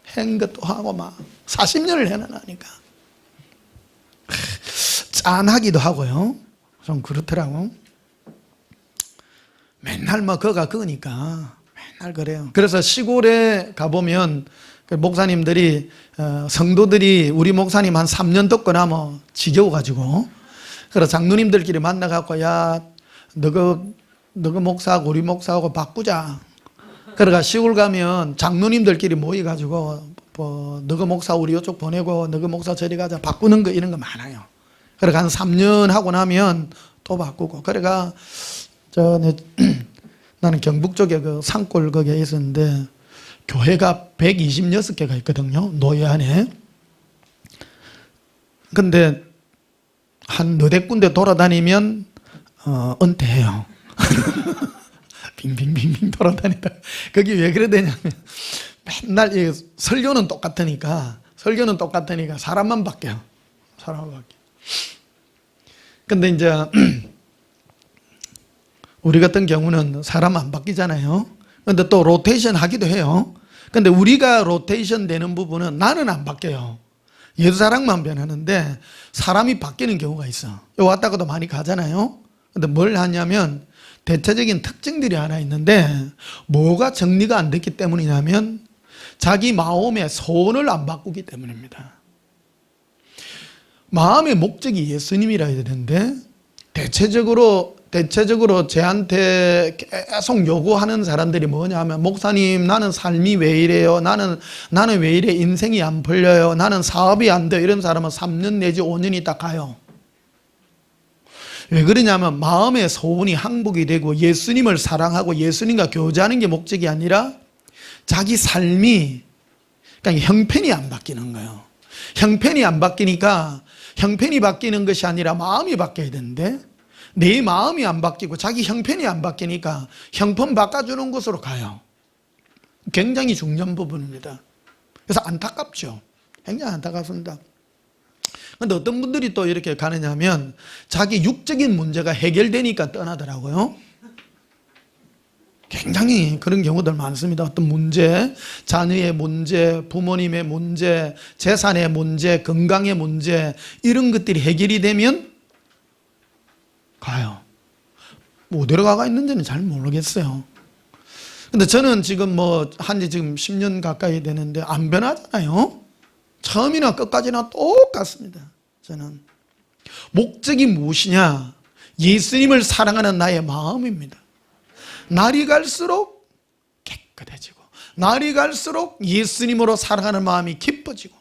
한 것도 하고 막 40년을 해나니까 짠하기도 하고요. 좀 그렇더라고. 맨날 뭐 그거니까 맨날 그래요. 그래서 시골에 가보면 목사님들이, 성도들이 우리 목사님 한 3년 듣고 나면 지겨워가지고, 그래서 장로님들끼리 만나갖고, 야, 너그 목사하고 우리 목사하고 바꾸자. 그러니까 시골 가면 장로님들끼리 모여가지고, 너그 목사 우리 이쪽 보내고 너그 목사 저리 가자, 바꾸는 거 이런 거 많아요. 그러니까 한 3년 하고 나면 또 바꾸고. 그러니까 나는 경북 쪽에 그 산골 거기에 있었는데 교회가 126개가 있거든요, 노예 안에. 근데 한 너댓 군데 돌아다니면 은퇴해요. 빙빙빙빙 돌아다니다. 거기 왜 그래 되냐면 맨날 설교는 똑같으니까 사람만 바뀌어요. 사람만 바뀌어요. 근데 이제 우리 같은 경우는 사람 안 바뀌잖아요. 근데 또 로테이션 하기도 해요. 근데 우리가 로테이션 되는 부분은 나는 안 바뀌어요. 예수사랑만 변하는데 사람이 바뀌는 경우가 있어. 요 왔다가도 많이 가잖아요. 근데 뭘 하냐면 대체적인 특징들이 하나 있는데, 뭐가 정리가 안 됐기 때문이냐면 자기 마음의 소원을 안 바꾸기 때문입니다. 마음의 목적이 예수님이라 해야 되는데 대체적으로 대체적으로 저한테 계속 요구하는 사람들이 뭐냐 하면, 목사님 나는 삶이 왜 이래요? 나는 왜 이래 인생이 안 풀려요? 나는 사업이 안 돼요. 이런 사람은 3년 내지 5년이 딱 가요. 왜 그러냐면 마음의 소원이 항복이 되고 예수님을 사랑하고 예수님과 교제하는 게 목적이 아니라 자기 삶이, 그러니까 형편이 안 바뀌는 거예요. 형편이 안 바뀌니까, 형편이 바뀌는 것이 아니라 마음이 바뀌어야 되는데 내 마음이 안 바뀌고 자기 형편이 안 바뀌니까 형편 바꿔주는 곳으로 가요. 굉장히 중요한 부분입니다. 그래서 안타깝죠. 굉장히 안타깝습니다. 그런데 어떤 분들이 또 이렇게 가느냐 하면 자기 육적인 문제가 해결되니까 떠나더라고요. 굉장히 그런 경우들 많습니다. 어떤 문제, 자녀의 문제, 부모님의 문제, 재산의 문제, 건강의 문제, 이런 것들이 해결이 되면 가요. 뭐 어디로 가가 있는지는 잘 모르겠어요. 근데 저는 지금 한지 지금 10년 가까이 되는데 안 변하잖아요. 처음이나 끝까지나 똑같습니다. 저는 목적이 무엇이냐? 예수님을 사랑하는 나의 마음입니다. 날이 갈수록 깨끗해지고, 날이 갈수록 예수님으로 사랑하는 마음이 기뻐지고.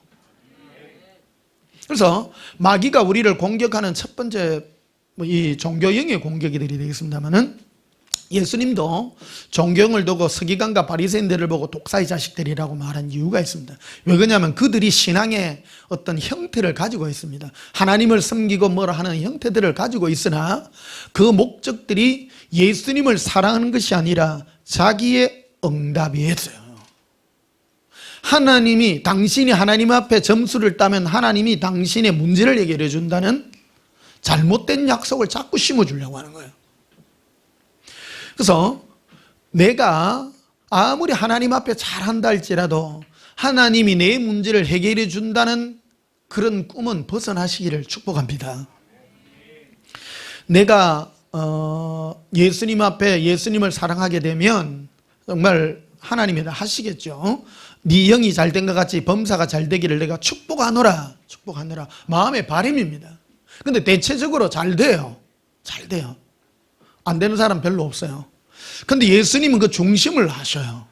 그래서 마귀가 우리를 공격하는 첫 번째 이 종교형의 공격들이 되겠습니다만은, 예수님도 종교형을 두고 서기관과 바리새인들을 보고 독사의 자식들이라고 말한 이유가 있습니다. 왜 그러냐면 그들이 신앙의 어떤 형태를 가지고 있습니다. 하나님을 섬기고 뭐라 하는 형태들을 가지고 있으나 그 목적들이 예수님을 사랑하는 것이 아니라 자기의 응답이었어요. 하나님이, 당신이 하나님 앞에 점수를 따면 하나님이 당신의 문제를 해결해 준다는 잘못된 약속을 자꾸 심어주려고 하는 거예요. 그래서 내가 아무리 하나님 앞에 잘한다 할지라도 하나님이 내 문제를 해결해 준다는 그런 꿈은 벗어나시기를 축복합니다. 내가 예수님 앞에 예수님을 사랑하게 되면 정말 하나님이 하시겠죠. 네 영이 잘된 것 같이 범사가 잘 되기를 내가 축복하노라. 축복하노라. 마음의 바람입니다. 근데 대체적으로 잘 돼요. 잘 돼요. 안 되는 사람 별로 없어요. 근데 예수님은 그 중심을 하셔요.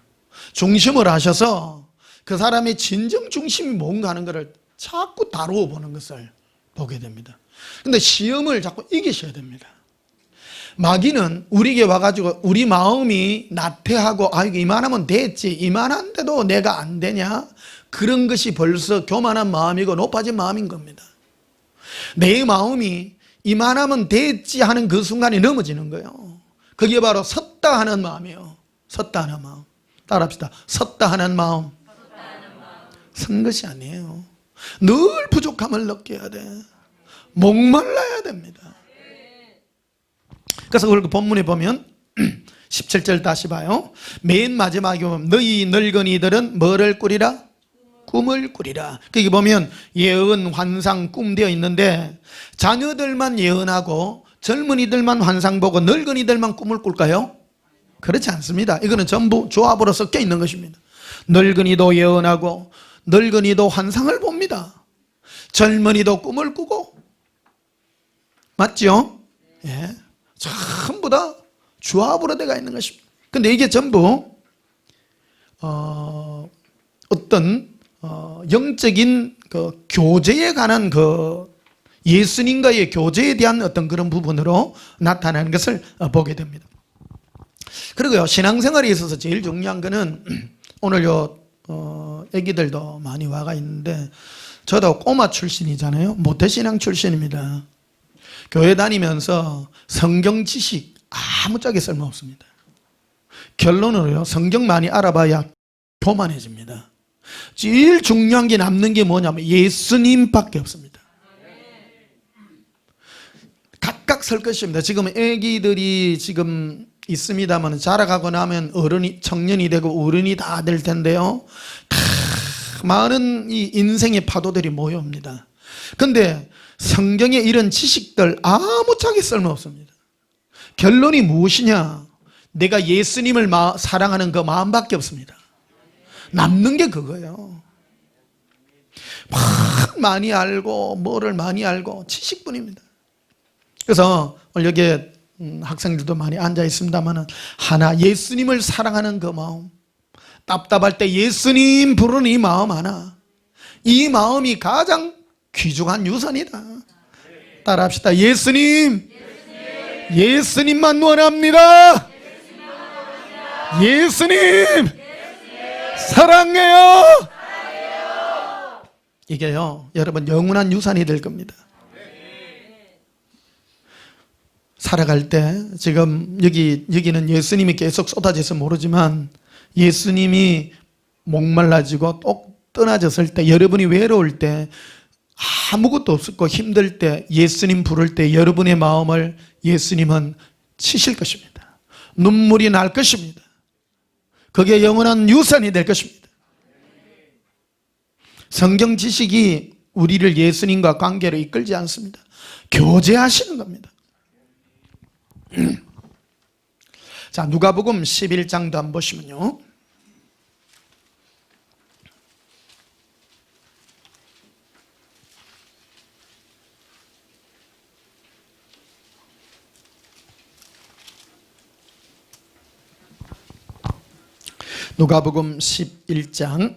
중심을 하셔서 그 사람의 진정 중심이 뭔가 하는 것을 자꾸 다루어 보는 것을 보게 됩니다. 근데 시험을 자꾸 이기셔야 됩니다. 마귀는 우리에게 와가지고 우리 마음이 나태하고 이거 이만하면 됐지, 이만한데도 내가 안 되냐, 그런 것이 벌써 교만한 마음이고 높아진 마음인 겁니다. 내 마음이 이만하면 됐지 하는 그 순간에 넘어지는 거예요. 그게 바로 섰다 하는 마음이에요. 섰다 하는 마음. 따라합시다. 섰다 하는 마음. 선 것이 아니에요. 늘 부족함을 느껴야 돼. 목말라야 됩니다. 그래서 그걸 본문에 보면 17절 다시 봐요. 맨 마지막에 보면 너희 늙은이들은 뭐를 꾸리라? 꿈을 꾸리라. 거기 보면 예언, 환상, 꿈 되어 있는데 자녀들만 예언하고 젊은이들만 환상 보고 늙은이들만 꿈을 꿀까요? 그렇지 않습니다. 이거는 전부 조합으로 섞여 있는 것입니다. 늙은이도 예언하고 늙은이도 환상을 봅니다. 젊은이도 꿈을 꾸고. 맞죠? 예. 전부 다 조합으로 되어 있는 것입니다. 근데 이게 전부 어떤 영적인 그 교제에 관한 그 예수님과의 교제에 대한 어떤 그런 부분으로 나타나는 것을 보게 됩니다. 그리고요, 신앙생활에 있어서 제일 중요한 거는 오늘 애기들도 많이 와가 있는데 저도 꼬마 출신이잖아요. 모태신앙 출신입니다. 교회 다니면서 성경 지식 아무짝에 쓸모없습니다. 결론으로요, 성경 많이 알아봐야 교만해집니다. 제일 중요한 게 남는 게 뭐냐면 예수님밖에 없습니다. 각각 설 것입니다. 지금 애기들이 지금 있습니다만 자라가고 나면 어른이, 청년이 되고 어른이 다 될 텐데요, 다 많은 이 인생의 파도들이 모여옵니다. 근데 성경에 이런 지식들 아무짝에 쓸모없습니다. 결론이 무엇이냐? 내가 예수님을 사랑하는 그 마음밖에 없습니다. 남는 게 그거예요. 막 많이 알고 뭐를 많이 알고 지식뿐입니다. 그래서 오늘 여기에 학생들도 많이 앉아 있습니다만 하나, 예수님을 사랑하는 그 마음, 답답할 때 예수님 부르는 이 마음 하나, 이 마음이 가장 귀중한 유산이다. 따라합시다. 예수님, 예수님만 원합니다. 예수님 사랑해요. 이게요, 여러분 영원한 유산이 될 겁니다. 살아갈 때 지금 여기는 예수님이 계속 쏟아져서 모르지만 예수님이 목말라지고 똑 떠나졌을 때, 여러분이 외로울 때, 아무것도 없고 힘들 때, 예수님 부를 때 여러분의 마음을 예수님은 치실 것입니다. 눈물이 날 것입니다. 그게 영원한 유산이 될 것입니다. 성경 지식이 우리를 예수님과 관계로 이끌지 않습니다. 교제하시는 겁니다. 자, 누가복음 11장도 한번 보시면요, 누가복음 11장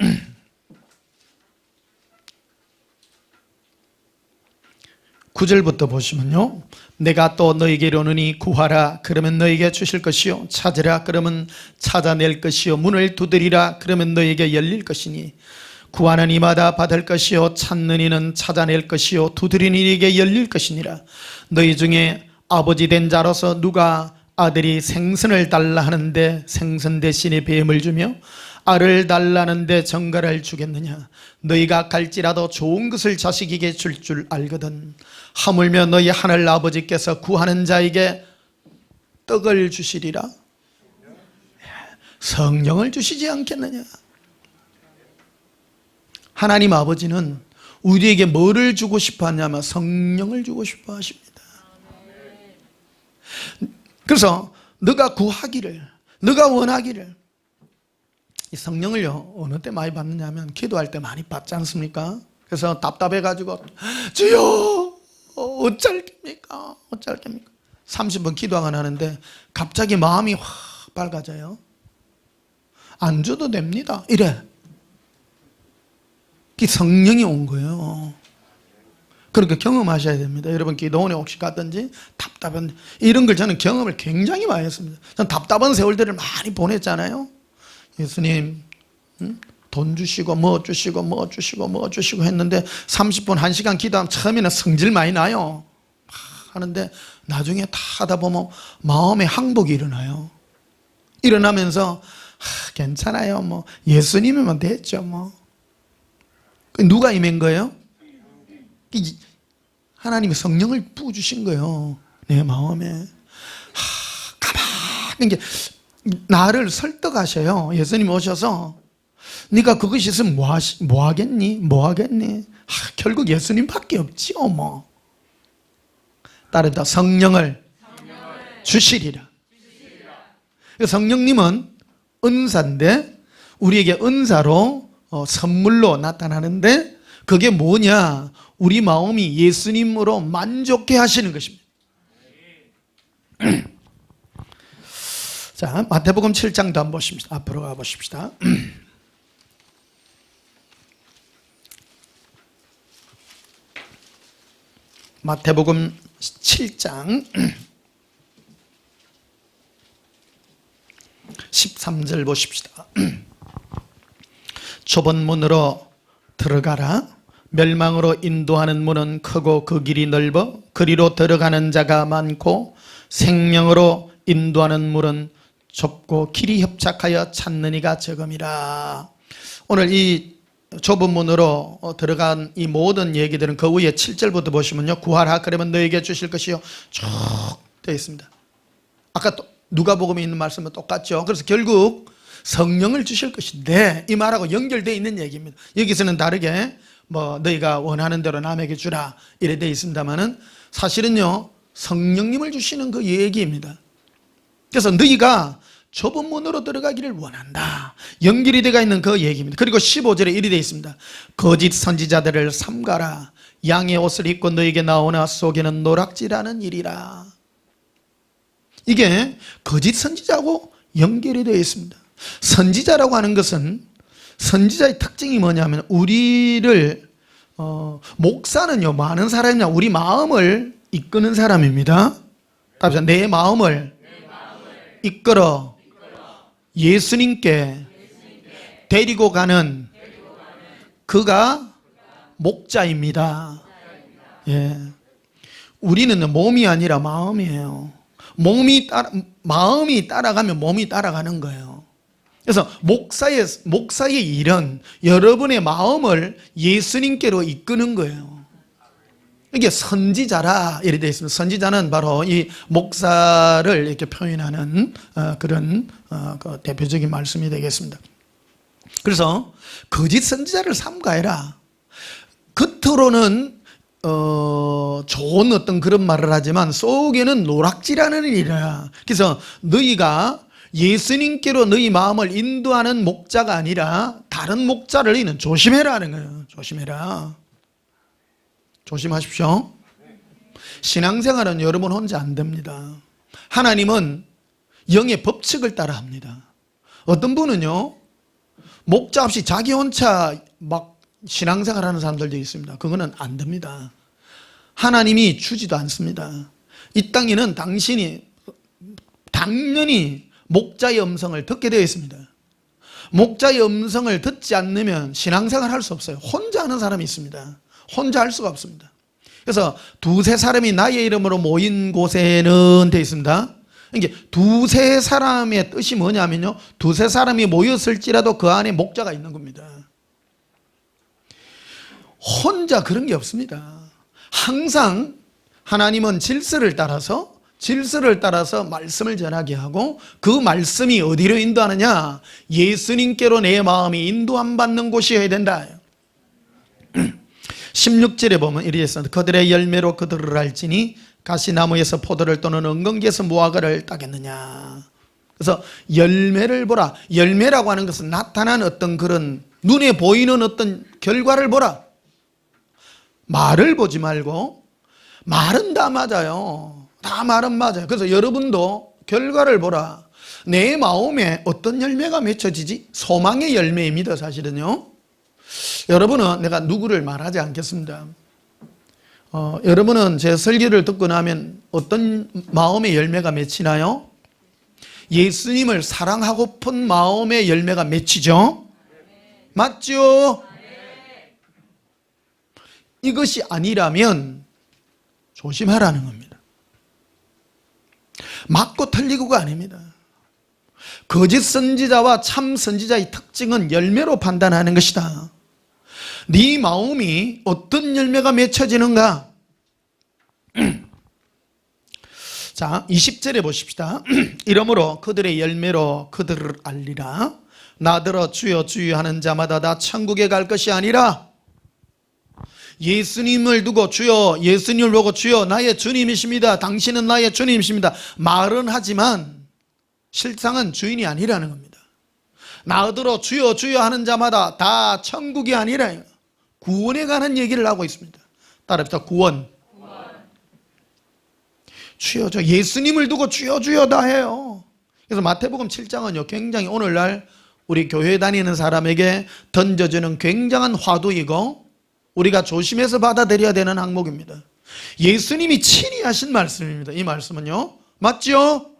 9절부터 보시면요, 내가 또 너에게 이르노니 구하라 그러면 너에게 주실 것이요, 찾으라 그러면 찾아낼 것이요, 문을 두드리라 그러면 너에게 열릴 것이니 구하는 이마다 받을 것이요, 찾는 이는 찾아낼 것이요, 두드리는 이에게 열릴 것이니라. 너희 중에 아버지 된 자로서 누가 아들이 생선을 달라 하는데 생선 대신에 뱀을 주며 알을 달라는데 정갈을 주겠느냐? 너희가 갈지라도 좋은 것을 자식에게 줄 줄 알거든. 하물며 너희 하늘 아버지께서 구하는 자에게 떡을 주시리라. 성령을 주시지 않겠느냐? 하나님 아버지는 우리에게 뭐를 주고 싶어 하냐면 성령을 주고 싶어 하십니다. 그래서 너가 구하기를, 너가 원하기를, 이 성령을요 어느 때 많이 받느냐면 기도할 때 많이 받지 않습니까? 그래서 답답해가지고 주여 어쩔 겁니까? 어쩔 겁니까? 30분 기도하고 하는데 갑자기 마음이 확 밝아져요. 안 줘도 됩니다. 이래. 그 성령이 온 거예요. 그렇게 경험하셔야 됩니다. 여러분 기도원에 혹시 갔든지 답답한 이런 걸 저는 경험을 굉장히 많이 했습니다. 전 답답한 세월들을 많이 보냈잖아요. 예수님 돈 주시고 뭐 주시고 뭐 주시고 뭐 주시고 했는데 30분 1시간 기도하면 처음에는 성질 많이 나요. 하는데 나중에 다 하다 보면 마음에 항복이 일어나요. 일어나면서 괜찮아요. 뭐 예수님이면 됐죠. 뭐 누가 임한 거예요? 하나님이 성령을 부어주신 거예요. 내 마음에. 가만히 게 나를 설득하셔요. 예수님 오셔서 네가 그것이 있으면 뭐 하겠니? 결국 예수님밖에 없지요. 뭐 따르다 성령을 주시리라. 성령님은 은사인데 우리에게 은사로 선물로 나타나는데 그게 뭐냐? 우리 마음이 예수님으로 만족해 하시는 것입니다. 자, 마태복음 7장도 한번 보십시다. 앞으로 가보십시다. 마태복음 7장 13절 보십시다. 좁은 문으로 들어가라. 멸망으로 인도하는 문은 크고 그 길이 넓어 그리로 들어가는 자가 많고 생명으로 인도하는 문은 좁고 길이 협착하여 찾는 이가 적음이라. 오늘 이 좁은 문으로 들어간 이 모든 얘기들은 그 위에 7절부터 보시면요, 구하라 그러면 너에게 주실 것이요 쭉 되어 있습니다. 아까 또 누가복음에 있는 말씀은 똑같죠. 그래서 결국 성령을 주실 것인데 이 말하고 연결되어 있는 얘기입니다. 여기서는 다르게 뭐 너희가 원하는 대로 남에게 주라 이래 되어 있습니다만은 사실은요 성령님을 주시는 그 얘기입니다. 그래서 너희가 좁은 문으로 들어가기를 원한다, 연결이 되어 있는 그 얘기입니다. 그리고 15절에 이리 되어 있습니다. 거짓 선지자들을 삼가라. 양의 옷을 입고 너에게 나오나 속에는 노락질하는 일이라. 이게 거짓 선지자하고 연결이 되어 있습니다. 선지자라고 하는 것은 선지자의 특징이 뭐냐면 우리를 목사는요 많은 사람이냐 우리 마음을 이끄는 사람입니다. 따라서 내 마음을 이끌어 예수님께 데리고 가는 그가 목자입니다. 예. 우리는 몸이 아니라 마음이에요. 마음이 따라가면 몸이 따라가는 거예요. 그래서 목사의 일은 여러분의 마음을 예수님께로 이끄는 거예요. 이게 선지자라 이렇게 되어 있습니다. 선지자는 바로 이 목사를 이렇게 표현하는 그런 그 대표적인 말씀이 되겠습니다. 그래서 거짓 선지자를 삼가해라. 겉으로는 좋은 어떤 그런 말을 하지만 속에는 노락질하는 일이라. 그래서 너희가 예수님께로 너희 마음을 인도하는 목자가 아니라 다른 목자를 너희는 조심해라 하는 거예요. 조심해라. 조심하십시오. 신앙생활은 여러분 혼자 안 됩니다. 하나님은 영의 법칙을 따라 합니다. 어떤 분은요 목자 없이 자기 혼자 막 신앙생활 하는 사람들도 있습니다. 그거는 안 됩니다. 하나님이 주지도 않습니다. 이 땅에는 당신이 당연히 목자의 음성을 듣게 되어 있습니다. 목자의 음성을 듣지 않으면 신앙생활 할 수 없어요. 혼자 하는 사람이 있습니다. 혼자 할 수가 없습니다. 그래서 두세 사람이 나의 이름으로 모인 곳에는 되어 있습니다. 이게 두세 사람의 뜻이 뭐냐면요 두세 사람이 모였을지라도 그 안에 목자가 있는 겁니다. 혼자 그런 게 없습니다. 항상 하나님은 질서를 따라서 말씀을 전하게 하고 그 말씀이 어디로 인도하느냐 예수님께로 내 마음이 인도함 받는 곳이어야 된다. 16절에 보면 이렇게 있습니다. 그들의 열매로 그들을 알지니 가시나무에서 포도를 또는 엉겅퀴에서 무화과를 따겠느냐. 그래서 열매를 보라. 열매라고 하는 것은 나타난 어떤 그런 눈에 보이는 어떤 결과를 보라. 말을 보지 말고 말은 다 맞아요. 다 말은 맞아요. 그래서 여러분도 결과를 보라. 내 마음에 어떤 열매가 맺혀지지? 소망의 열매입니다. 사실은요. 여러분은 내가 누구를 말하지 않겠습니다. 여러분은 제 설교를 듣고 나면 어떤 마음의 열매가 맺히나요? 예수님을 사랑하고픈 마음의 열매가 맺히죠? 맞죠? 이것이 아니라면 조심하라는 겁니다. 맞고 틀리고가 아닙니다. 거짓 선지자와 참 선지자의 특징은 열매로 판단하는 것이다. 네 마음이 어떤 열매가 맺혀지는가? 자, 20절에 보십시다. 이러므로 그들의 열매로 그들을 알리라. 나더러 주여 주여 하는 자마다 다 천국에 갈 것이 아니라 예수님을 두고 주여 예수님을 보고 주여 나의 주님이십니다. 당신은 나의 주님이십니다. 말은 하지만 실상은 주인이 아니라는 겁니다. 나더러 주여 주여 하는 자마다 다 천국이 아니라 구원에 관한 얘기를 하고 있습니다. 따라합시다. 구원. 주여 저 예수님을 두고 주여 주여 다 해요. 그래서 마태복음 7장은요 굉장히 오늘날 우리 교회 다니는 사람에게 던져주는 굉장한 화두이고 우리가 조심해서 받아들여야 되는 항목입니다. 예수님이 친히 하신 말씀입니다. 이 말씀은요 맞죠?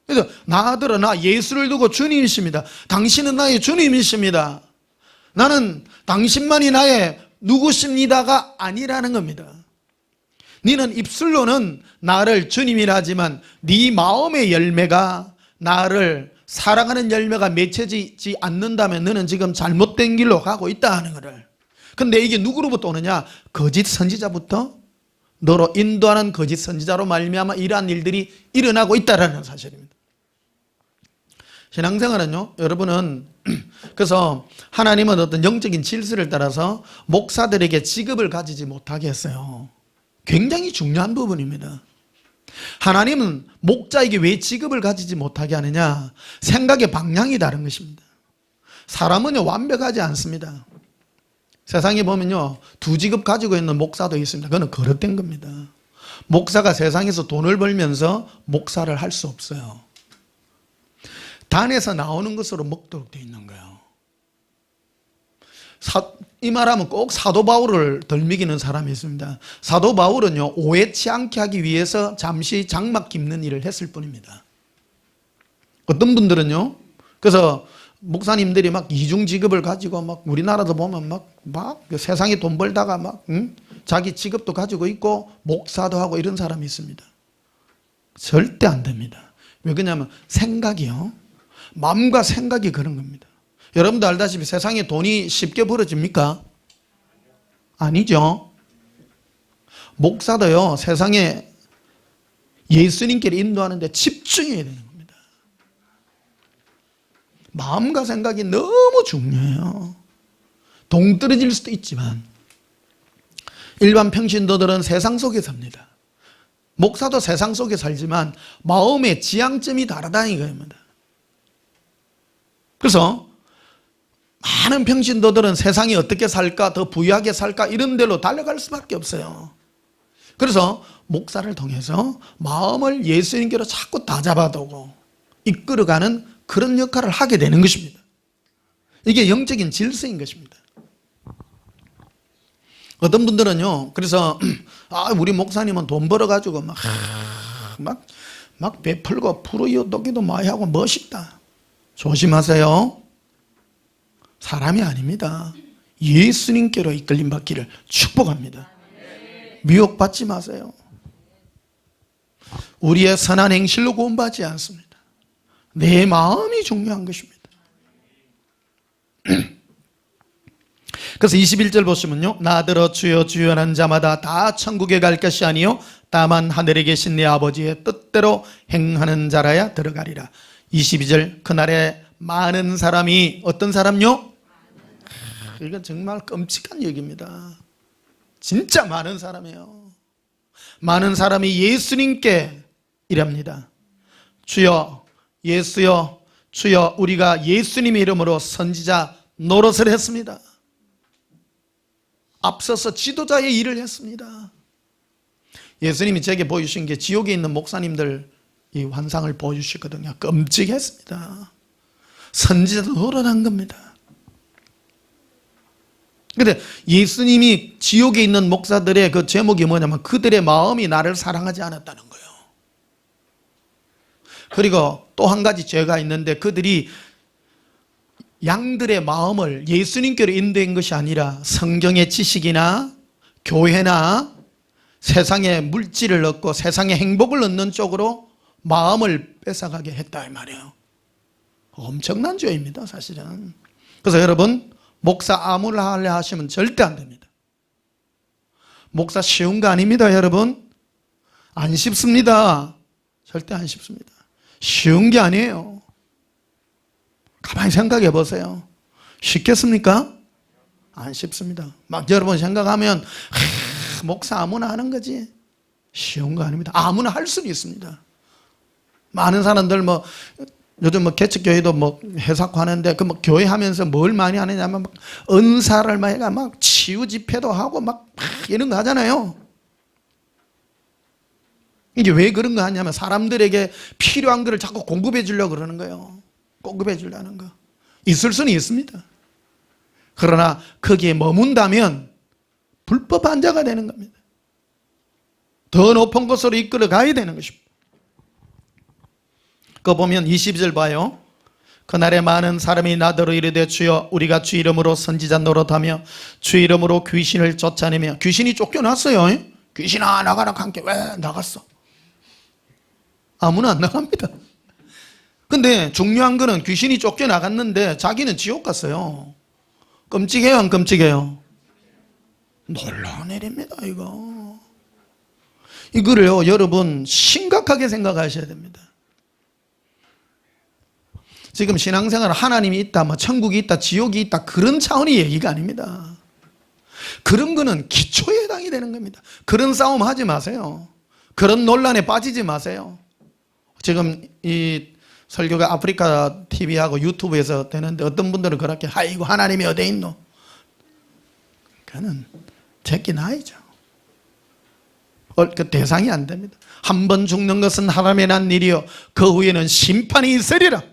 그래서 나더러 나 예수를 두고 주님이십니다. 당신은 나의 주님이십니다. 나는 당신만이 나의 누구십니다가 아니라는 겁니다. 너는 입술로는 나를 주님이라 하지만 네 마음의 열매가 나를 사랑하는 열매가 맺혀지지 않는다면 너는 지금 잘못된 길로 가고 있다 하는 거를. 근데 이게 누구로부터 오느냐? 거짓 선지자부터 너로 인도하는 거짓 선지자로 말미암아 이러한 일들이 일어나고 있다는 사실입니다. 신앙생활은요 여러분은 그래서 하나님은 어떤 영적인 질서를 따라서 목사들에게 직업을 가지지 못하게 했어요. 굉장히 중요한 부분입니다. 하나님은 목자에게 왜 직업을 가지지 못하게 하느냐? 생각의 방향이 다른 것입니다. 사람은요 완벽하지 않습니다. 세상에 보면요 두 직업 가지고 있는 목사도 있습니다. 그거는 거릇된 겁니다. 목사가 세상에서 돈을 벌면서 목사를 할 수 없어요. 단에서 나오는 것으로 먹도록 되어 있는 거예요. 이 말하면 꼭 사도 바울을 덜미기는 사람이 있습니다. 사도 바울은요, 오해치 않게 하기 위해서 잠시 장막 깁는 일을 했을 뿐입니다. 어떤 분들은요, 그래서 목사님들이 막 이중직업을 가지고 막 우리나라도 보면 막 세상에 돈 벌다가 막 자기 직업도 가지고 있고 목사도 하고 이런 사람이 있습니다. 절대 안 됩니다. 왜 그러냐면 생각이요. 마음과 생각이 그런 겁니다. 여러분도 알다시피 세상에 돈이 쉽게 벌어집니까? 아니죠. 목사도요, 세상에 예수님께로 인도하는데 집중해야 되는 겁니다. 마음과 생각이 너무 중요해요. 동떨어질 수도 있지만 일반 평신도들은 세상 속에 삽니다. 목사도 세상 속에 살지만 마음의 지향점이 다르다는 이겁니다. 그래서 많은 평신도들은 세상이 어떻게 살까, 더 부유하게 살까 이런 데로 달려갈 수밖에 없어요. 그래서 목사를 통해서 마음을 예수님께로 자꾸 다잡아두고 이끌어가는 그런 역할을 하게 되는 것입니다. 이게 영적인 질서인 것입니다. 어떤 분들은요, 그래서 우리 목사님은 돈 벌어가지고 막 베풀고 부르짖기도 많이 하고 멋있다. 조심하세요. 사람이 아닙니다. 예수님께로 이끌림 받기를 축복합니다. 미혹받지 마세요. 우리의 선한 행실로 구원받지 않습니다. 내 마음이 중요한 것입니다. 그래서 21절 보시면요, 나더러 주여 주여 하는 자마다 다 천국에 갈 것이 아니요 다만 하늘에 계신 내 아버지의 뜻대로 행하는 자라야 들어가리라. 22절, 그날에 많은 사람이, 어떤 사람요? 이건 정말 끔찍한 얘기입니다. 진짜 많은 사람이에요. 많은 사람이 예수님께 이랍니다. 주여, 예수여, 주여, 우리가 예수님의 이름으로 선지자 노릇을 했습니다. 앞서서 지도자의 일을 했습니다. 예수님이 제게 보여주신 게 지옥에 있는 목사님들 이 환상을 보여주시거든요. 끔찍했습니다. 선지자도 노릇한 겁니다. 그런데 예수님이 지옥에 있는 목사들의 그 제목이 뭐냐면 그들의 마음이 나를 사랑하지 않았다는 거예요. 그리고 또 한 가지 죄가 있는데 그들이 양들의 마음을 예수님께로 인도한 것이 아니라 성경의 지식이나 교회나 세상의 물질을 얻고 세상의 행복을 얻는 쪽으로 마음을 뺏어가게 했다 이 말이에요. 엄청난 죄입니다, 사실은. 그래서 여러분, 목사 아무나 하려 하시면 절대 안 됩니다. 목사 쉬운 거 아닙니다, 여러분. 안 쉽습니다. 절대 안 쉽습니다. 쉬운 게 아니에요. 가만히 생각해 보세요. 쉽겠습니까? 안 쉽습니다. 막 여러분 생각하면 목사 아무나 하는 거지. 쉬운 거 아닙니다. 아무나 할 수는 있습니다. 많은 사람들 요즘 개척교회도 회사고 하는데 그 교회 하면서 뭘 많이 하느냐면 은사를 막 치유 집회도 하고 막 이런 거 하잖아요. 이게 왜 그런 거 하냐면 사람들에게 필요한 거를 자꾸 공급해 주려고 그러는 거예요. 공급해 주려는 거. 있을 수는 있습니다. 그러나 거기에 머문다면 불법 한자가 되는 겁니다. 더 높은 곳으로 이끌어 가야 되는 것입니다. 그거 보면 22절 봐요. 그날에 많은 사람이 나더러 이르되 주여 우리가 주 이름으로 선지자 노릇하며 주 이름으로 귀신을 쫓아내며, 귀신이 쫓겨났어요. 귀신아 나가라 함께. 왜 나갔어? 아무나 안 나갑니다. 근데 중요한 거는 귀신이 쫓겨나갔는데 자기는 지옥 갔어요. 끔찍해요, 안 끔찍해요? 놀라내립니다, 이거. 이거를요, 여러분 심각하게 생각하셔야 됩니다. 지금 신앙생활 하나님이 있다, 천국이 있다, 지옥이 있다, 그런 차원의 얘기가 아닙니다. 그런 거는 기초에 해당이 되는 겁니다. 그런 싸움 하지 마세요. 그런 논란에 빠지지 마세요. 지금 이 설교가 아프리카 TV하고 유튜브에서 되는데 어떤 분들은 그렇게 아이고 하나님이 어디 있노? 그는 제끼 나이죠. 그 대상이 안 됩니다. 한 번 죽는 것은 하나님의 난 일이요 그 후에는 심판이 있으리라.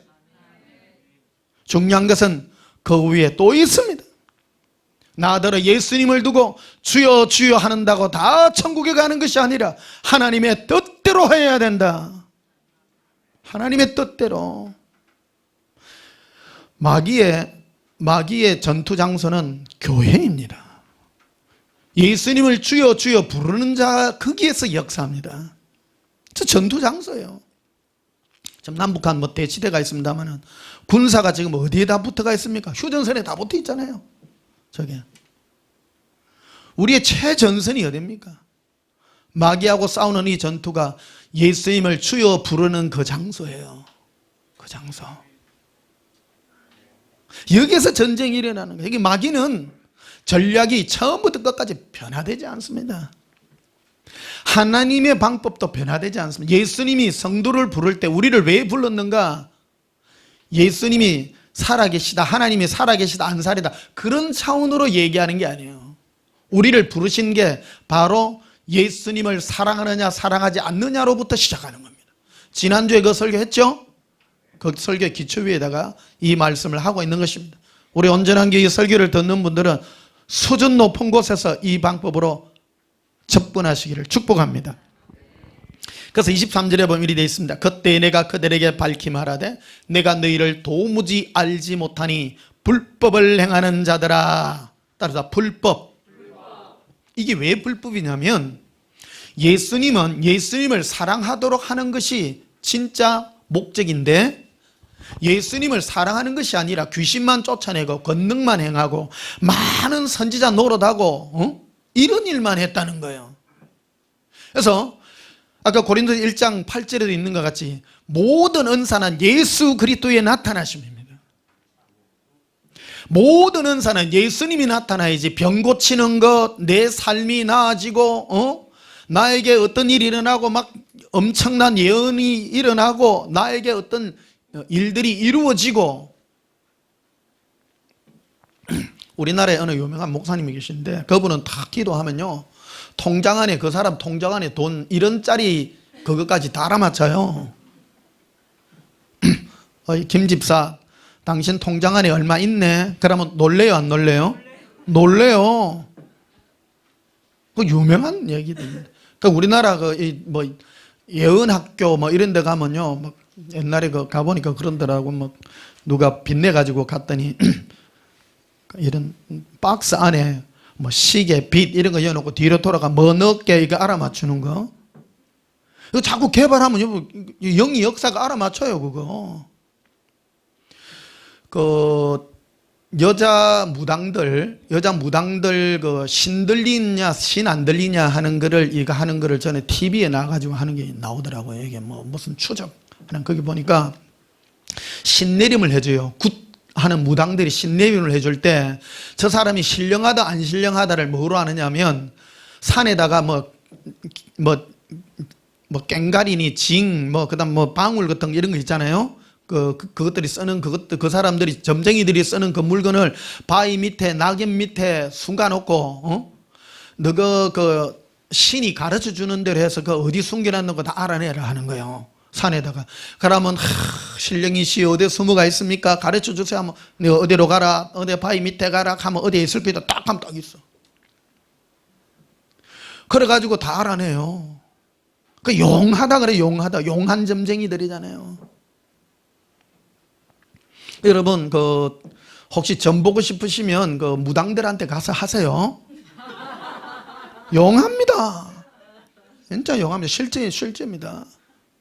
중요한 것은 그 후에 또 있습니다. 나더러 예수님을 두고 주여 주여 하는다고 다 천국에 가는 것이 아니라 하나님의 뜻대로 해야 된다. 하나님의 뜻대로. 마귀의 전투 장소는 교회입니다. 예수님을 주여 주여 부르는 자 거기에서 역사합니다. 저 전투 장소예요. 지금 남북한 대치대가 있습니다만은 군사가 지금 어디에 다 붙어가 있습니까? 휴전선에 다 붙어 있잖아요. 저게 우리의 최전선이 어디입니까? 마귀하고 싸우는 이 전투가 예수님을 주여 부르는 그 장소예요. 그 장소. 여기에서 전쟁이 일어나는 거예요. 여기 마귀는 전략이 처음부터 끝까지 변화되지 않습니다. 하나님의 방법도 변화되지 않습니다. 예수님이 성도를 부를 때 우리를 왜 불렀는가? 예수님이 살아계시다, 하나님이 살아계시다, 안 살이다, 그런 차원으로 얘기하는 게 아니에요. 우리를 부르신 게 바로 예수님을 사랑하느냐 사랑하지 않느냐로부터 시작하는 겁니다. 지난주에 그 설교했죠? 그 설교 기초 위에다가 이 말씀을 하고 있는 것입니다. 우리 온전한 교회 설교를 듣는 분들은 수준 높은 곳에서 이 방법으로 접근하시기를 축복합니다. 그래서 23절에 보면 이리 되어 있습니다. 그때 내가 그들에게 밝히 말하되 내가 너희를 도무지 알지 못하니 불법을 행하는 자들아. 따라서 불법. 이게 왜 불법이냐면 예수님은 예수님을 사랑하도록 하는 것이 진짜 목적인데 예수님을 사랑하는 것이 아니라 귀신만 쫓아내고 권능만 행하고 많은 선지자 노릇하고 이런 일만 했다는 거예요. 그래서 아까 고린도서 1장 8절에도 있는 것 같이 모든 은사는 예수 그리스도의 나타나심입니다. 모든 은사는 예수님이 나타나야지 병 고치는 것, 내 삶이 나아지고 나에게 어떤 일이 일어나고 막 엄청난 예언이 일어나고 나에게 어떤 일들이 이루어지고. 우리나라에 어느 유명한 목사님이 계신데 그분은 다 기도하면요 통장 안에 그 사람 통장 안에 돈 1원짜리 그것까지 다 알아맞혀요. 김 집사 당신 통장 안에 얼마 있네? 그러면 놀래요 안 놀래요? 놀래요. 그 유명한 얘기들입니다. 그 우리나라 예언학교 이런 데 가면요 막 옛날에 가보니까 그런더라고. 누가 빚내 가지고 갔더니 이런 박스 안에 시계, 빛 이런 거 넣어놓고 뒤로 돌아가 넣게 이거 알아맞추는 거. 이거 자꾸 개발하면 영이 역사가 알아맞혀요 그거. 여자 무당들 그 신 들리냐 신 안 들리냐 하는 거를 이거 하는 거를 전에 TV에 나가지고 하는 게 나오더라고요. 이게 무슨 추적하는 거기 보니까 신내림을 해줘요. 하는 무당들이 신내림을 해줄 때 저 사람이 신령하다 안 신령하다를 뭐로 아느냐면 산에다가 깽가리니 징 그다음 방울 같은 이런 거 있잖아요. 그것들이 쓰는 그 사람들이 점쟁이들이 쓰는 그 물건을 바위 밑에 낙엽 밑에 숨겨놓고 너가 그 신이 가르쳐 주는 대로 해서 그 어디 숨겨놨는 거 다 알아내라 하는 거예요. 산에다가. 그러면 신령이시 어디에 숨어가 있습니까? 가르쳐 주세요 하면 내가 어디로 가라 어디 바위 밑에 가라 하면 어디에 있을 거다 딱 하면 딱 있어. 그래가지고 다 알아내요. 그 용하다 그래. 용하다. 용한 점쟁이들이잖아요. 여러분 혹시 점 보고 싶으시면 그 무당들한테 가서 하세요. 용합니다. 진짜 용합니다. 실제입니다.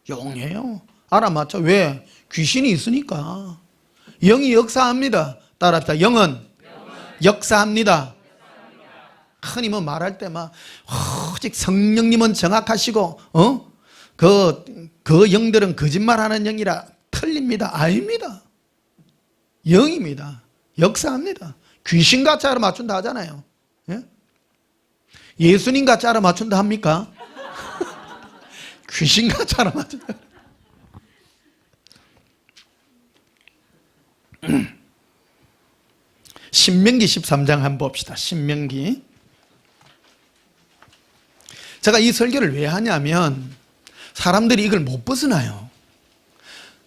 용해요. 알아맞혀. 왜? 귀신이 있으니까. 영이 역사합니다. 따라합시다. 영은 역사합니다. 흔히 말할 때 오직 성령님은 정확하시고 그 영들은 거짓말하는 영이라 틀립니다. 아닙니다. 영입니다. 역사합니다. 귀신같이 알아맞춘다 하잖아요. 예? 예수님같이 알아맞춘다 합니까? 귀신같이 알아맞춘다. 신명기 13장 한번 봅시다. 신명기 제가 이 설교를 왜 하냐면 사람들이 이걸 못 벗어나요.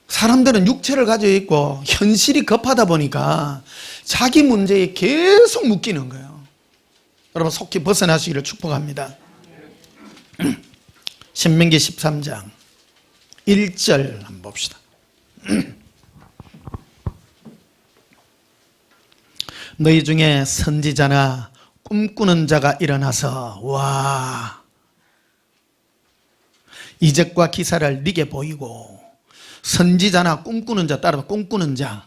사람들은 육체를 가지고 있고 현실이 급하다 보니까 자기 문제에 계속 묶이는 거예요. 여러분 속히 벗어나시기를 축복합니다. 신명기 13장 1절 한번 봅시다. 너희 중에 선지자나 꿈꾸는 자가 일어나서 이적과 기사를 네게 보이고, 선지자나 꿈꾸는 자, 따라서 꿈꾸는 자.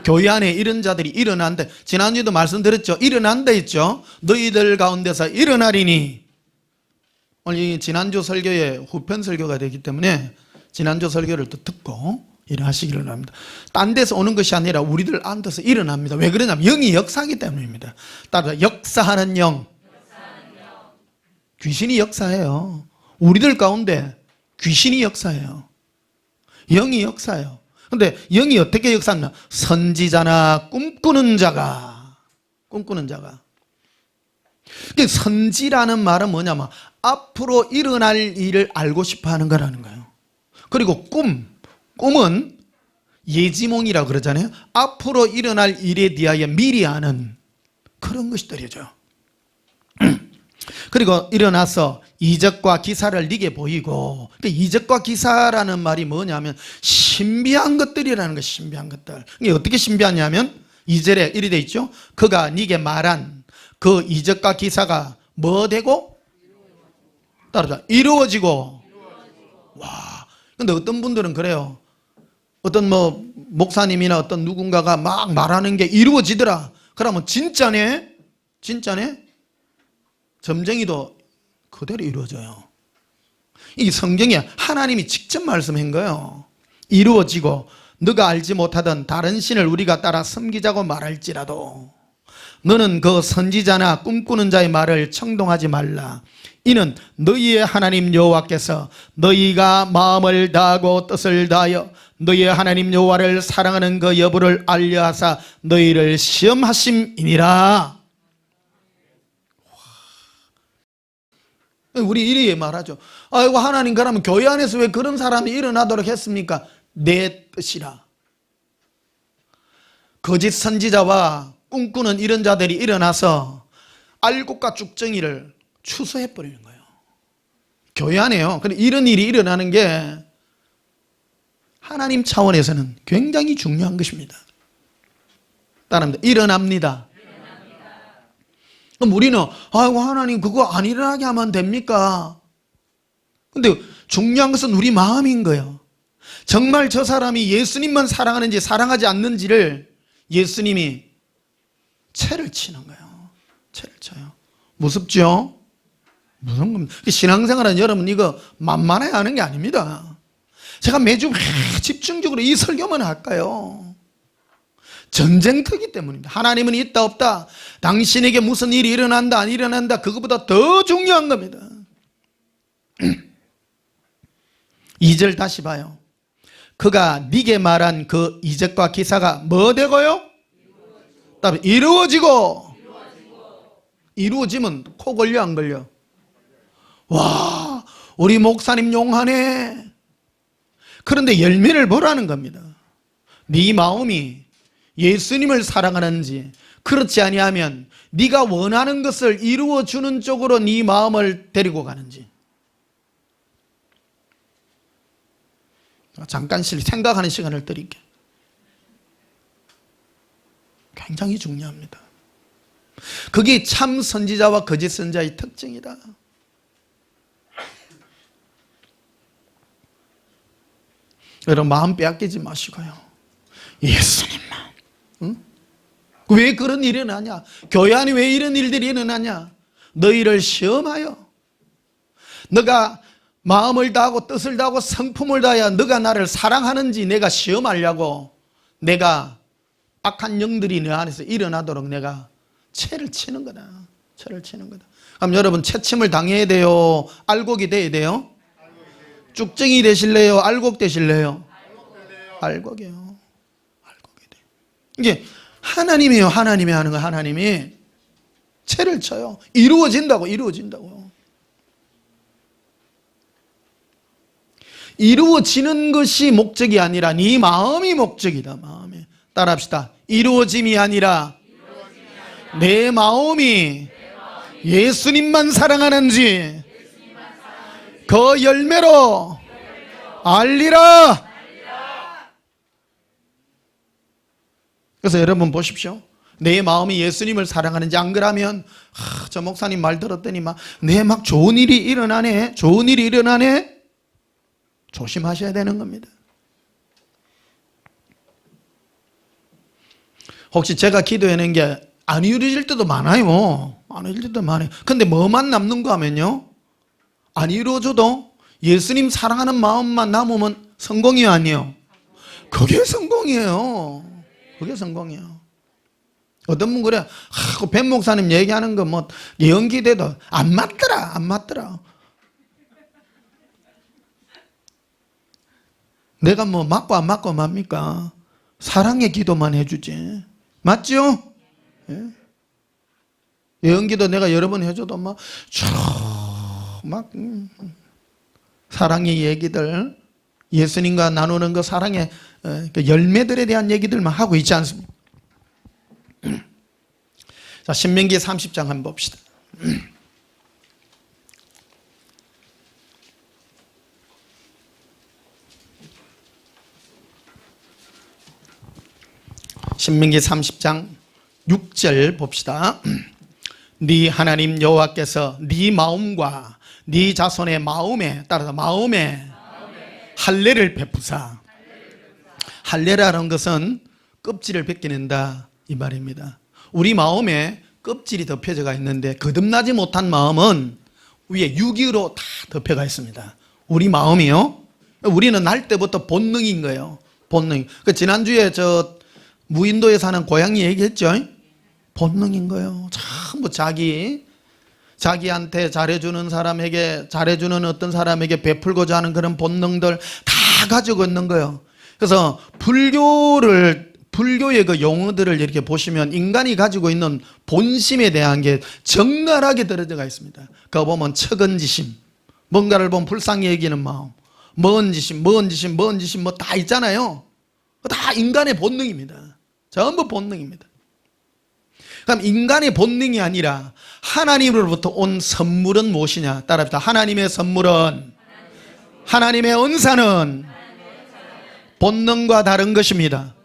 교회 안에 이런 자들이 일어난대. 지난주에도 말씀드렸죠. 일어난다 했죠. 너희들 가운데서 일어나리니. 오늘 지난주 설교의 후편 설교가 되기 때문에 지난주 설교를 또 듣고 일어나시기를 바랍니다. 딴 데서 오는 것이 아니라 우리들 안에서 일어납니다. 왜 그러냐면 영이 역사하기 때문입니다. 따라서 역사하는 영. 귀신이 역사해요. 우리들 가운데 귀신이 역사해요. 영이 역사해요. 근데 영이 어떻게 역사하냐? 선지자나 꿈꾸는 자가. 선지라는 말은 뭐냐면 앞으로 일어날 일을 알고 싶어 하는 거라는 거예요. 그리고 꿈은 예지몽이라고 그러잖아요. 앞으로 일어날 일에 대하여 미리 아는 그런 것들이죠. 그리고 일어나서 이적과 기사를 네게 보이고, 이적과 기사라는 말이 뭐냐면 신비한 것들이라는 거. 신비한 것들. 이게 어떻게 신비하냐면 2절에 이리 돼 있죠. 그가 네게 말한 그 이적과 기사가 뭐 되고? 따라서 이루어지고. 와. 근데 어떤 분들은 그래요. 어떤 목사님이나 어떤 누군가가 막 말하는 게 이루어지더라. 그러면 진짜네? 점쟁이도 그대로 이루어져요. 이 성경에 하나님이 직접 말씀한 거예요. 이루어지고, 너가 알지 못하던 다른 신을 우리가 따라 섬기자고 말할지라도 너는 그 선지자나 꿈꾸는 자의 말을 청동하지 말라. 이는 너희의 하나님 여호와께서 너희가 마음을 다하고 뜻을 다하여 너희의 하나님 여호와를 사랑하는 그 여부를 알려하사 너희를 시험하심이니라. 우리 이리 말하죠. 아이고 하나님, 그러면 교회 안에서 왜 그런 사람이 일어나도록 했습니까? 내 뜻이라. 거짓 선지자와 꿈꾸는 이런 자들이 일어나서 알곡과 쭉정이를 추수해버리는 거예요. 교회 안에요. 근데 이런 일이 일어나는 게 하나님 차원에서는 굉장히 중요한 것입니다. 따라합니다. 일어납니다. 그럼 우리는 아이고 하나님 그거 안 일어나게 하면 됩니까? 근데 중요한 것은 우리 마음인 거예요. 정말 저 사람이 예수님만 사랑하는지 사랑하지 않는지를 예수님이 채를 치는 거예요. 채를 쳐요. 무섭죠? 무서운 겁니다. 신앙생활은 여러분 이거 만만해 하는 게 아닙니다. 제가 매주 집중적으로 이 설교만 할까요? 전쟁터이기 때문입니다. 하나님은 있다 없다, 당신에게 무슨 일이 일어난다 안 일어난다, 그것보다 더 중요한 겁니다. 2절 다시 봐요. 그가 네게 말한 그 이적과 기사가 뭐 되고요? 이루어지고. 이루어지면 코 걸려 안 걸려? 와, 우리 목사님 용하네. 그런데 열매를 보라는 겁니다. 네 마음이 예수님을 사랑하는지, 그렇지 아니하면 네가 원하는 것을 이루어주는 쪽으로 네 마음을 데리고 가는지. 잠깐 생각하는 시간을 드릴게요. 굉장히 중요합니다. 그게 참 선지자와 거짓 선지자의 특징이다. 여러분 마음 빼앗기지 마시고요. 예수님만. 응? 왜 그런 일이 일어나냐? 교회 안에 왜 이런 일들이 일어나냐? 너희를 시험하여, 너가 마음을 다하고 뜻을 다하고 성품을 다하여 너가 나를 사랑하는지 내가 시험하려고, 내가 악한 영들이 내 안에서 일어나도록 내가 채를 치는 거다. 채를 치는 거다. 그럼 여러분 채침을 당해야 돼요? 알곡이 돼야 돼요? 쭉정이 되실래요? 알곡 되실래요? 알곡이요. 알곡이 돼. 이게 하나님이에요. 하나님이 하는 거. 하나님이 채를 쳐요. 이루어진다고. 이루어진다고. 이루어지는 것이 목적이 아니라 네 마음이 목적이다. 마음이. 따라합시다. 이루어짐이 아니라 내 마음이 예수님만 사랑하는지 그 열매로 알리라. 그래서 여러분 보십시오. 내 마음이 예수님을 사랑하는지 안 그러면 저 목사님 말 들었더니 막 좋은 일이 일어나네. 좋은 일이 일어나네. 조심하셔야 되는 겁니다. 혹시 제가 기도하는 게 안 이루어질 때도 많아요. 안 이루어질 때도 많아요. 근데 뭐만 남는가 하면요, 안 이루어져도 예수님 사랑하는 마음만 남으면 성공이 아니에요. 그게 성공이에요. 그게 성공이에요. 어떤 분 그래, 그 Ben 목사님 얘기하는 거 뭐 예언기대도 안 맞더라, 안 맞더라. 내가 뭐 맞고 안 맞고 맙니까? 사랑의 기도만 해주지. 맞죠? 예? 예언기도 내가 여러 번 해줘도 막 사랑의 얘기들, 예수님과 나누는 그 사랑의 그 열매들에 대한 얘기들만 하고 있지 않습니까? 자, 신명기 30장 한번 봅시다. 신명기 30장 6절 봅시다. 네 하나님 여호와께서 네 마음과 네 자손의 마음에 따라서 마음에 할례를 베푸사. 할례라는 것은 껍질을 벗겨낸다 이 말입니다. 우리 마음에 껍질이 덮여져가 있는데 거듭나지 못한 마음은 위에 유기로 다 덮여가 있습니다. 우리 마음이요. 우리는 날 때부터 본능인 거예요. 본능. 지난주에 저 무인도에 사는 고양이 얘기했죠. 본능인 거예요. 전부 자기한테 잘해주는 사람에게, 잘해주는 어떤 사람에게 베풀고자 하는 그런 본능들 다 가지고 있는 거예요. 그래서 불교의 그 용어들을 이렇게 보시면 인간이 가지고 있는 본심에 대한 게 적나라하게 들어가 있습니다. 그거 보면 척은지심, 뭔가를 보면 불쌍히 여기는 마음, 먼지심 뭐 다 있잖아요. 다 인간의 본능입니다. 전부 본능입니다. 그럼 인간의 본능이 아니라 하나님으로부터 온 선물은 무엇이냐? 따라합시다. 하나님의 선물은, 하나님의 은사는 본능과 다른 것입니다.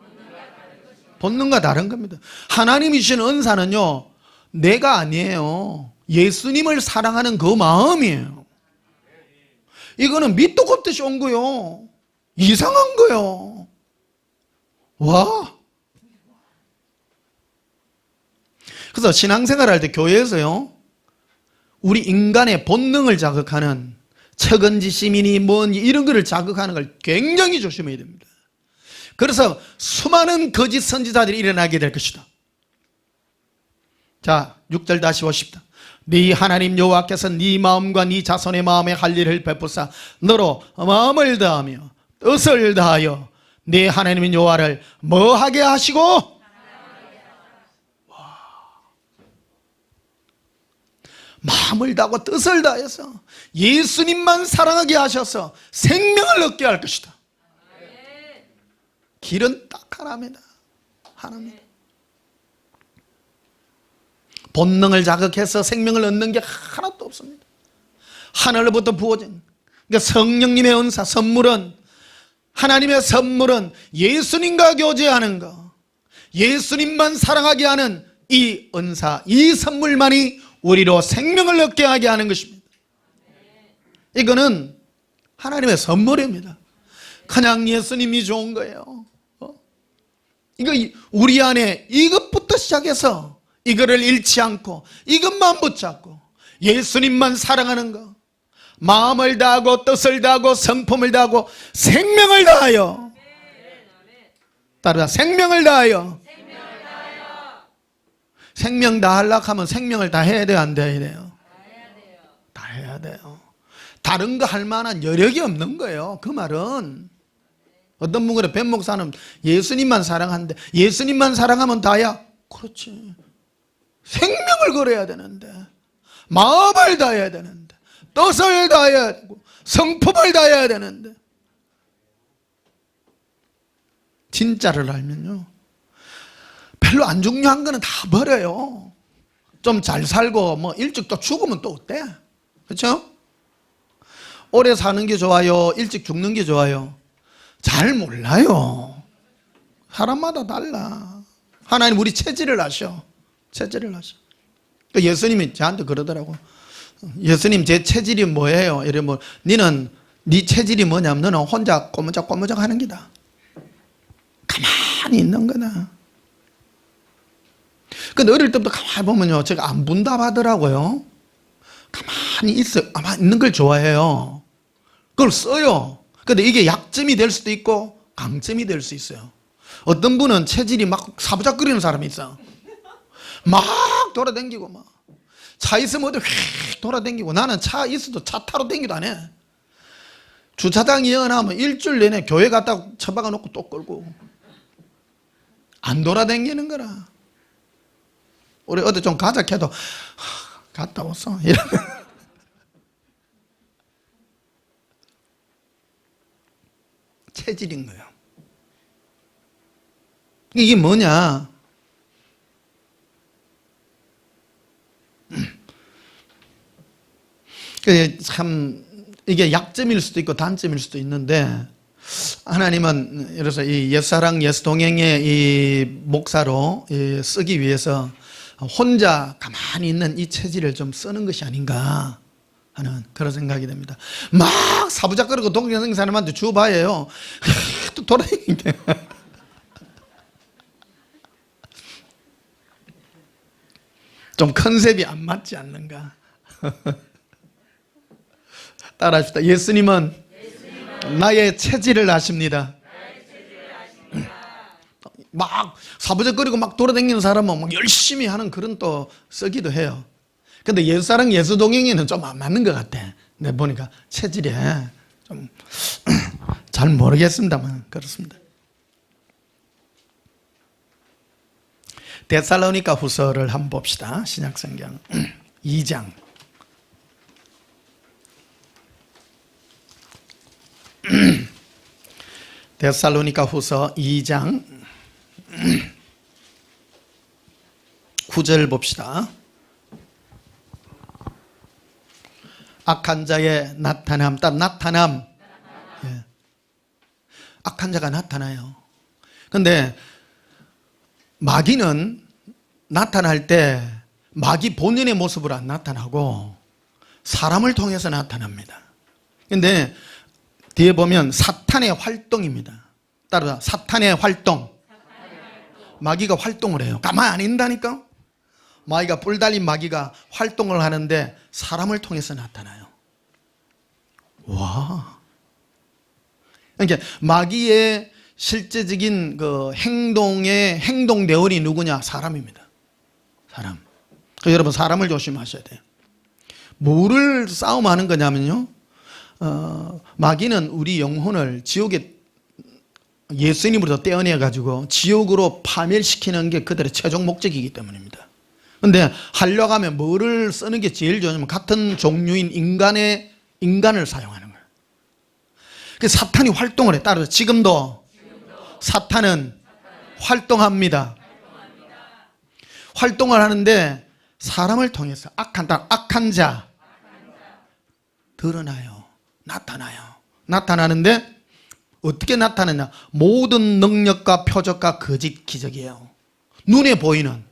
본능과 다른 겁니다. 하나님이 주신 은사는요, 내가 아니에요. 예수님을 사랑하는 그 마음이에요. 이거는 밑도 곱듯이 온 거요. 이상한 거요. 와. 그래서 신앙생활 할 때 교회에서요, 우리 인간의 본능을 자극하는 척은지심이니 뭔지 이런 거를 자극하는 걸 굉장히 조심해야 됩니다. 그래서 수많은 거짓 선지자들이 일어나게 될 것이다. 자, 6절 다시 보십시다. 네 하나님 여호와께서 네 마음과 네 자손의 마음에 할례를 베푸사 너로 마음을 다하며 뜻을 다하여 네 하나님 여호와를 뭐하게 하시고, 마음을 다하고 뜻을 다해서 예수님만 사랑하게 하셔서 생명을 얻게 할 것이다. 길은 딱 하나입니다. 하나입니다. 본능을 자극해서 생명을 얻는 게 하나도 없습니다. 하늘로부터 부어진, 그러니까 성령님의 은사, 선물은, 하나님의 선물은 예수님과 교제하는 것, 예수님만 사랑하게 하는 이 은사, 이 선물만이 우리로 생명을 얻게 하게 하는 것입니다. 이거는 하나님의 선물입니다. 그냥 예수님이 좋은 거예요. 이거 우리 안에 이것부터 시작해서 이거를 잃지 않고 이것만 붙잡고 예수님만 사랑하는 것, 마음을 다하고 뜻을 다하고 성품을 다하고 생명을 다하여, 따라 생명을 다하여. 생명 다하려고 하면 생명을 다 해야 돼요, 안 돼야 돼요? 다 해야 돼요. 다른 거 할 만한 여력이 없는 거예요. 그 말은 어떤 분은 벤 목사는 예수님만 사랑하는데 예수님만 사랑하면 다야? 그렇지. 생명을 걸어야 되는데, 마음을 다해야 되는데, 뜻을 다해야 되고 성품을 다해야 되는데 진짜를 알면요, 별로 안 중요한 거는 다 버려요. 좀 잘 살고 뭐 일찍 또 죽으면 또 어때? 그렇죠? 오래 사는 게 좋아요? 일찍 죽는 게 좋아요? 잘 몰라요. 사람마다 달라. 하나님 우리 체질을 아셔. 체질을 아셔. 예수님이 저한테 그러더라고. 예수님 제 체질이 뭐예요? 이러면 니는 네 체질이 뭐냐면 너는 혼자 꼬무작꼬무작 하는 기다. 가만히 있는 거다. 근데 어릴 때부터 가만히 보면요, 제가 안 분답하더라고요. 가만히 있어요. 가만히 있는 걸 좋아해요. 그걸 써요. 근데 이게 약점이 될 수도 있고 강점이 될 수 있어요. 어떤 분은 체질이 막 사부작거리는 사람이 있어. 막 돌아다니고 막 차 있으면 어디 휙 돌아다니고. 나는 차 있어도 차 타러 다니기도 안 해. 주차장 이어나면 일주일 내내 교회 갔다 처박아 놓고 또 끌고 안 돌아다니는 거라. 우리 어디 좀 가자 해도 갔다 왔어 이러면 체질인 거예요. 이게 뭐냐? 참 이게 약점일 수도 있고 단점일 수도 있는데, 하나님은 그래서 이 옛사랑 옛동행의 이 목사로 쓰기 위해서 혼자 가만히 있는 이 체질을 좀 쓰는 것이 아닌가 하는 그런 생각이 됩니다. 막 사부작거리고 동경생 사람한테 주어봐야요, 또 돌아다니게. 좀 컨셉이 안 맞지 않는가. 따라합시다. 예수님은 나의 체질을 아십니다. 막 사부작거리고 막 돌아다니는 사람은 막 열심히 하는 그런 또 쓰기도 해요. 근데 옛사랑 예수동행에는 좀 안 맞는 것 같아. 내가 보니까 체질이 좀 잘 모르겠습니다만 그렇습니다. 데살로니가 후서를 한번 봅시다. 신약성경 2장. 데살로니가 후서 2장 9절 봅시다. 악한 자의 나타남, 딱 나타남. 예. 악한 자가 나타나요. 근데 마귀는 나타날 때 마귀 본연의 모습으로 안 나타나고 사람을 통해서 나타납니다. 근데 뒤에 보면 사탄의 활동입니다. 따라서 사탄의 활동. 마귀가 활동을 해요. 가만히 안 있다니까. 마귀가 뿔 달린 마귀가 활동을 하는데 사람을 통해서 나타나요. 와. 그러니까 마귀의 실제적인 그 행동의 행동 대원이 누구냐? 사람입니다. 사람. 여러분 사람을 조심하셔야 돼요. 뭐를 싸움하는 거냐면요, 마귀는 우리 영혼을 지옥에 예수님으로부터 떼어내 가지고 지옥으로 파멸시키는 게 그들의 최종 목적이기 때문입니다. 근데 하려고 하면 뭐를 쓰는 게 제일 좋냐면 같은 종류인 인간을 사용하는 거예요. 그래서 사탄이 활동을 해. 따라서 지금도 사탄은 활동합니다. 활동을 하는데 사람을 통해서 악한 자 드러나요. 나타나요. 나타나는데 어떻게 나타나냐? 모든 능력과 표적과 거짓 기적이에요. 눈에 보이는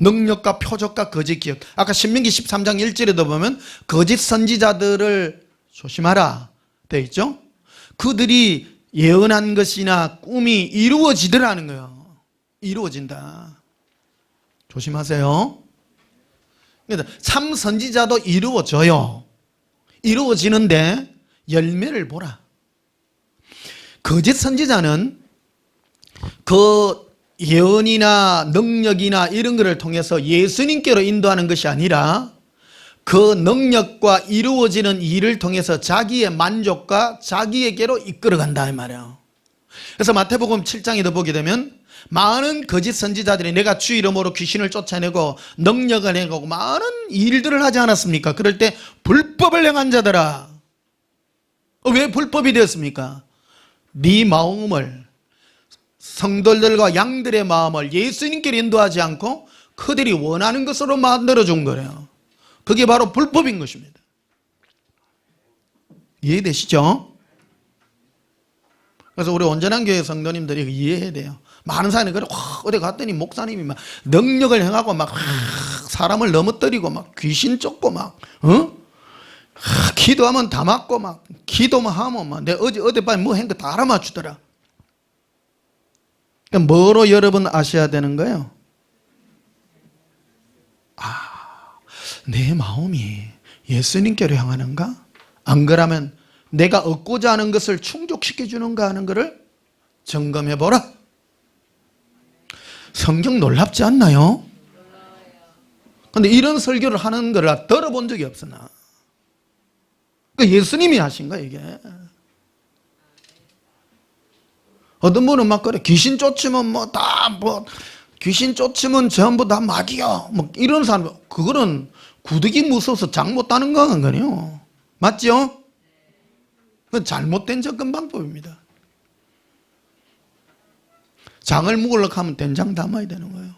능력과 표적과 거짓 기적. 아까 신명기 13장 1절에도 보면 거짓 선지자들을 조심하라 되어 있죠. 그들이 예언한 것이나 꿈이 이루어지더라는 거예요. 이루어진다. 조심하세요. 그러니까 참 선지자도 이루어져요. 이루어지는데 열매를 보라. 거짓 선지자는 그 예언이나 능력이나 이런 것을 통해서 예수님께로 인도하는 것이 아니라 그 능력과 이루어지는 일을 통해서 자기의 만족과 자기에게로 이끌어간다 이 말이에요. 그래서 마태복음 7장에도 보게 되면 많은 거짓 선지자들이 내가 주 이름으로 귀신을 쫓아내고 능력을 행하고 많은 일들을 하지 않았습니까? 그럴 때 불법을 행한 자들아. 왜 불법이 되었습니까? 네 마음을 성도들과 양들의 마음을 예수님께 인도하지 않고 그들이 원하는 것으로 만들어준 거래요. 그게 바로 불법인 것입니다. 이해되시죠? 그래서 우리 온전한 교회 성도님들이 이해해야 돼요. 많은 사람이 그래 어디 갔더니 목사님이 막 능력을 행하고 막 사람을 넘어뜨리고 막 귀신 쫓고 막 기도하면 다 맞고 막 기도만 하면 막 내가 어젯밤에 뭐 한 거 다 알아맞추더라. 그러니까 뭐로 여러분 아셔야 되는 거예요? 내 마음이 예수님께로 향하는가? 안 그러면 내가 얻고자 하는 것을 충족시켜 주는가 하는 것을 점검해 보라. 성경 놀랍지 않나요? 근데 이런 설교를 하는 걸 들어본 적이 없어 나. 예수님이 하신 거야 이게. 어떤 분은 막 그래 귀신 쫓으면 귀신 쫓으면 전부 다 마귀야 뭐 이런 사람. 그거는 구더기 무서워서 장 못 따는 거거든요. 맞죠? 그건 잘못된 접근 방법입니다. 장을 묵으려고 하면 된장 담아야 되는 거예요.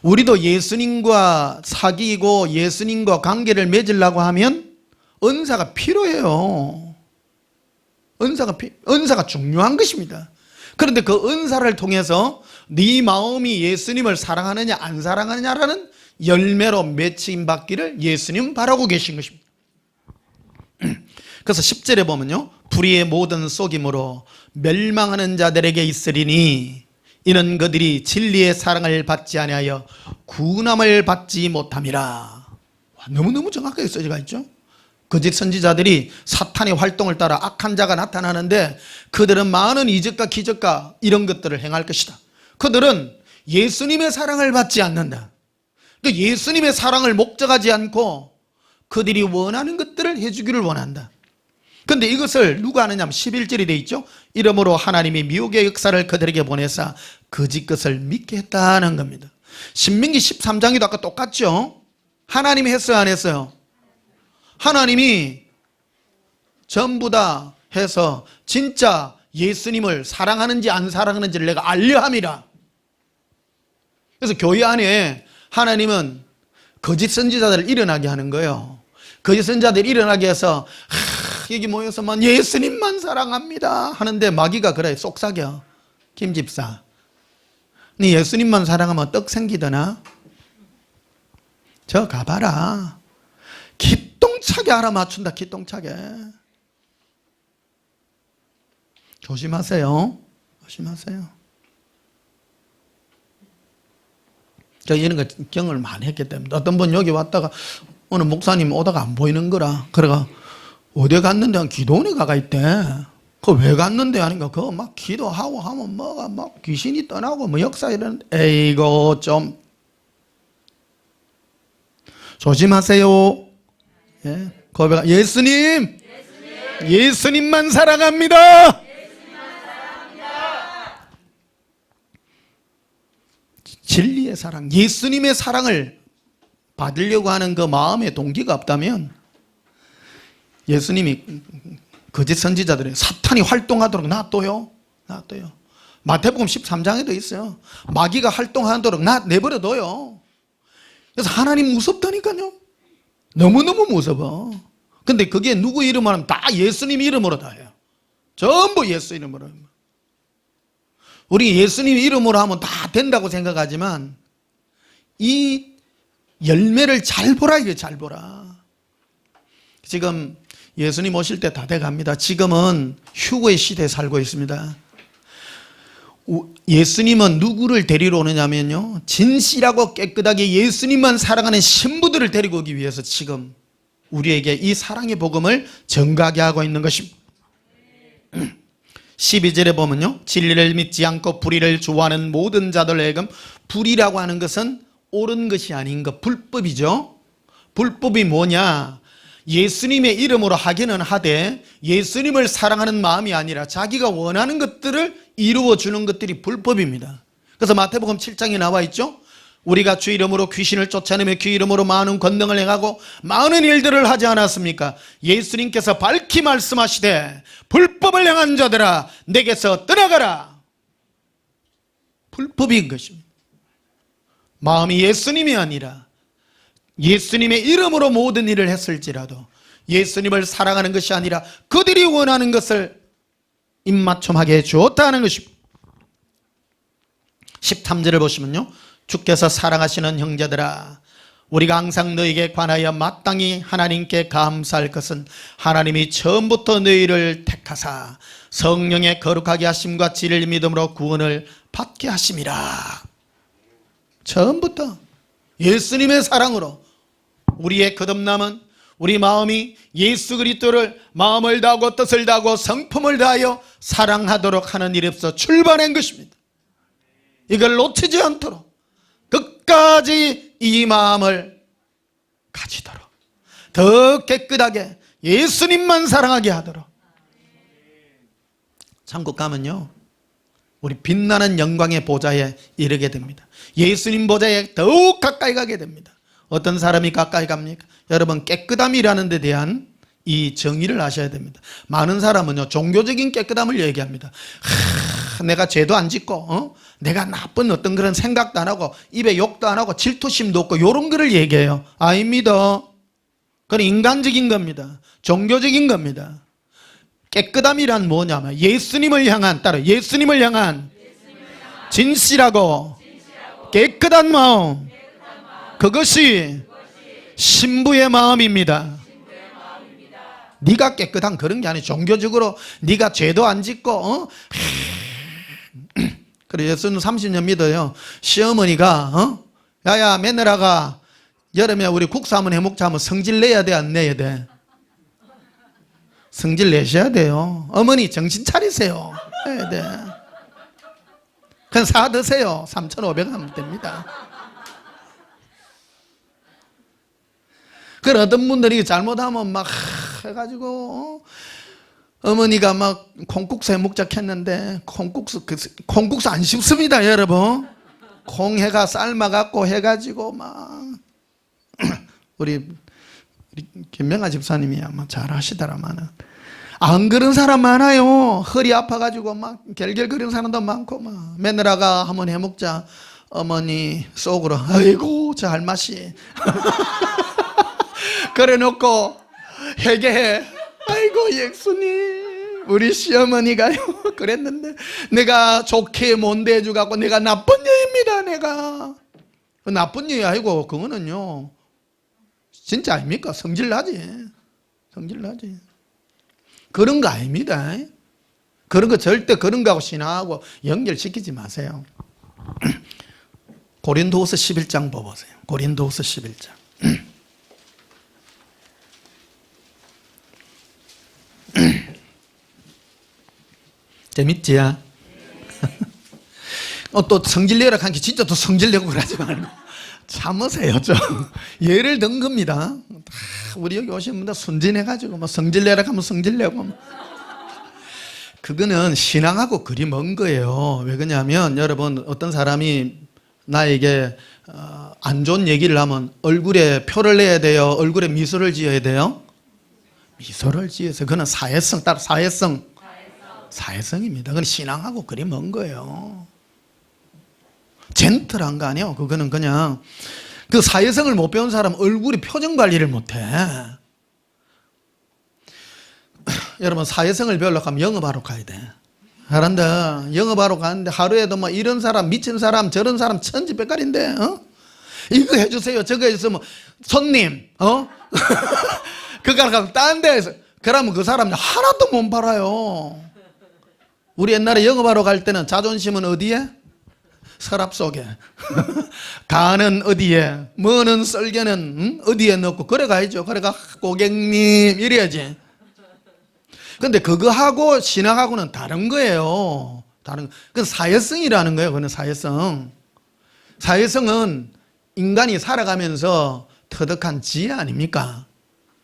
우리도 예수님과 사귀고 예수님과 관계를 맺으려고 하면 은사가 필요해요. 은사가 중요한 것입니다. 그런데 그 은사를 통해서 네 마음이 예수님을 사랑하느냐 안 사랑하느냐라는 열매로 맺힘 받기를 예수님은 바라고 계신 것입니다. 그래서 10절에 보면요, 불의의 모든 속임으로 멸망하는 자들에게 있으리니 이는 그들이 진리의 사랑을 받지 아니하여 구원함을 받지 못함이라. 너무너무 정확하게 써져 있죠. 거짓 선지자들이 사탄의 활동을 따라 악한 자가 나타나는데 그들은 많은 이적과 기적과 이런 것들을 행할 것이다. 그들은 예수님의 사랑을 받지 않는다. 그러니까 예수님의 사랑을 목적하지 않고 그들이 원하는 것들을 해주기를 원한다. 그런데 이것을 누가 하느냐 하면 11절이 되어 있죠. 이러므로 하나님이 미혹의 역사를 그들에게 보내사 거짓 것을 믿게 했다는 겁니다. 신명기 13장에도 아까 똑같죠. 하나님이 했어요 안 했어요? 하나님이 전부 다 해서 진짜 예수님을 사랑하는지 안 사랑하는지를 내가 알려함이라. 그래서 교회 안에 하나님은 거짓 선지자들을 일어나게 하는 거예요. 거짓 선지자들을 일어나게 해서 여기 모여서만 예수님만 사랑합니다 하는데 마귀가 그래 속삭여. 김 집사, 네 예수님만 사랑하면 떡 생기더나? 저 가봐라. 기똥차게 알아맞춘다. 기똥차게. 조심하세요. 조심하세요. 제가 이런 거 경험을 많이 했기 때문에 어떤 분 여기 왔다가 오늘 목사님 오다가 안 보이는 거라. 그래가 어디 갔는데 한 기도원에 가가 있대. 그 왜 갔는데 하니까 그거 막 기도하고 하면 뭐가 막 귀신이 떠나고 뭐 역사 이런. 에이고 좀 조심하세요. 예, 고백. 예수님, 예수님만 사랑합니다. 진리의 사랑, 예수님의 사랑을 받으려고 하는 그 마음의 동기가 없다면 예수님이 거짓 선지자들의 사탄이 활동하도록 놔둬요. 놔둬요. 마태복음 13장에도 있어요. 마귀가 활동하도록 내버려둬요. 그래서 하나님 무섭다니까요. 너무너무 무서워. 근데 그게 누구 이름으로 하면 다 예수님 이름으로 다 해요. 전부 예수 이름으로. 우리 예수님 이름으로 하면 다 된다고 생각하지만 이 열매를 잘 보라. 이게 잘 보라. 지금 예수님 오실 때 다 돼갑니다. 지금은 휴거의 시대에 살고 있습니다. 예수님은 누구를 데리러 오느냐면요, 진실하고 깨끗하게 예수님만 사랑하는 신부들을 데리고 오기 위해서 지금 우리에게 이 사랑의 복음을 전가하게 하고 있는 것입니다. 12절에 보면요, 진리를 믿지 않고 불의를 좋아하는 모든 자들에게, 불의라고 하는 것은 옳은 것이 아닌 것, 불법이죠. 불법이 뭐냐? 예수님의 이름으로 하기는 하되 예수님을 사랑하는 마음이 아니라 자기가 원하는 것들을 이루어주는 것들이 불법입니다. 그래서 마태복음 7장에 나와 있죠. 우리가 주 이름으로 귀신을 쫓아내며 그 이름으로 많은 권능을 행하고 많은 일들을 하지 않았습니까? 예수님께서 밝히 말씀하시되 불법을 행한 자들아 내게서 떠나가라. 불법인 것입니다. 마음이 예수님이 아니라 예수님의 이름으로 모든 일을 했을지라도 예수님을 사랑하는 것이 아니라 그들이 원하는 것을 입맞춤하게 주었다는 것입니다. 13절을 보시면요, 주께서 사랑하시는 형제들아, 우리가 항상 너희에게 관하여 마땅히 하나님께 감사할 것은 하나님이 처음부터 너희를 택하사 성령의 거룩하게 하심과 진리를 믿음으로 구원을 받게 하심이라. 처음부터 예수님의 사랑으로 우리의 거듭남은 우리 마음이 예수 그리스도를 마음을 다하고 뜻을 다하고 성품을 다하여 사랑하도록 하는 일에서 출발한 것입니다. 이걸 놓치지 않도록 끝까지 이 마음을 가지도록, 더 깨끗하게 예수님만 사랑하게 하도록. 천국 가면요, 우리 빛나는 영광의 보좌에 이르게 됩니다. 예수님 보좌에 더욱 가까이 가게 됩니다. 어떤 사람이 가까이 갑니까? 여러분, 깨끗함이라는 데 대한 이 정의를 아셔야 됩니다. 많은 사람은요, 종교적인 깨끗함을 얘기합니다. 내가 죄도 안 짓고 내가 나쁜 어떤 그런 생각도 안 하고 입에 욕도 안 하고 질투심도 없고 이런 거를 얘기해요. 아닙니다. 그건 인간적인 겁니다. 종교적인 겁니다. 깨끗함이란 뭐냐면 예수님을 향한, 따로 예수님을 향한 진실하고 깨끗한 마음, 그것이 신부의 마음입니다. 네가 깨끗한 그런 게 아니에요. 종교적으로 네가 죄도 안 짓고 그래, 예수는 30년 믿어요. 시어머니가 야야 며느라가 여름에 우리 국수 한번 해먹자 하면 성질 내야 돼, 안 내야 돼? 성질 내셔야 돼요. 어머니 정신 차리세요. 해야 돼. 그냥 사 드세요. 3,500원 하면 됩니다. 그런 어떤 분들이 잘못하면 막 해가지고 어머니가 막 콩국수 해먹자 했는데 콩국수 안 쉽습니다, 여러분. 콩해가 삶아갖고 해가지고 막 우리 김명아 집사님이 아마 잘 하시더라마는 안 그런 사람 많아요. 허리 아파가지고 막 결결거리는 사람도 많고 막 며느라가 한번 해먹자 어머니 속으로 아이고 저 할맛이 그래 놓고 회개해. 아이고 예수님 우리 시어머니가요 그랬는데 내가 좋게 못 대해주갖고 내가 나쁜 여입니다. 내가 나쁜 여이 아니고 그거는요 진짜 아닙니까? 성질나지. 성질나지. 그런 거 아닙니다. 그런 거 절대 그런 거하고 신앙하고 연결시키지 마세요. 고린도후서 11장 보세요. 고린도후서 11장. 재밌지? 또 성질내라 하니까 진짜 또 성질내고 그러지 말고 참으세요. 좀 예를 든 겁니다. 우리 여기 오신 분들 순진해가지고 뭐 성질내라 하면 성질내고 그거는 신앙하고 그리 먼 거예요. 왜 그러냐면 여러분 어떤 사람이 나에게 안 좋은 얘기를 하면 얼굴에 표를 내야 돼요? 얼굴에 미소를 지어야 돼요? 미소를 지어서 그거는 사회성, 따로 사회성입니다. 그건 신앙하고 그리 먼 거예요. 젠틀한 거 아니에요. 그거는 그냥 그 사회성을 못 배운 사람은 얼굴이 표정 관리를 못해. 여러분 사회성을 배우려고 하면 영업하러 가야 돼. 그런데 영업하러 가는데 하루에도 뭐 이런 사람 미친 사람 저런 사람 천지백갈인데 이거 해주세요 저거 해주세요 손님 그거 가면 딴 데에서 그러면 그 사람 하나도 못 팔아요. 우리 옛날에 영업하러 갈 때는 자존심은 어디에? 서랍 속에 간은 어디에 뭐는 썰개는 어디에 넣고 그래 가야죠. 그래가 고객님 이래야지. 근데 그거하고 신앙하고는 다른 거예요. 다른 그 사회성이라는 거예요. 그는 사회성. 사회성은 인간이 살아가면서 터득한 지혜 아닙니까?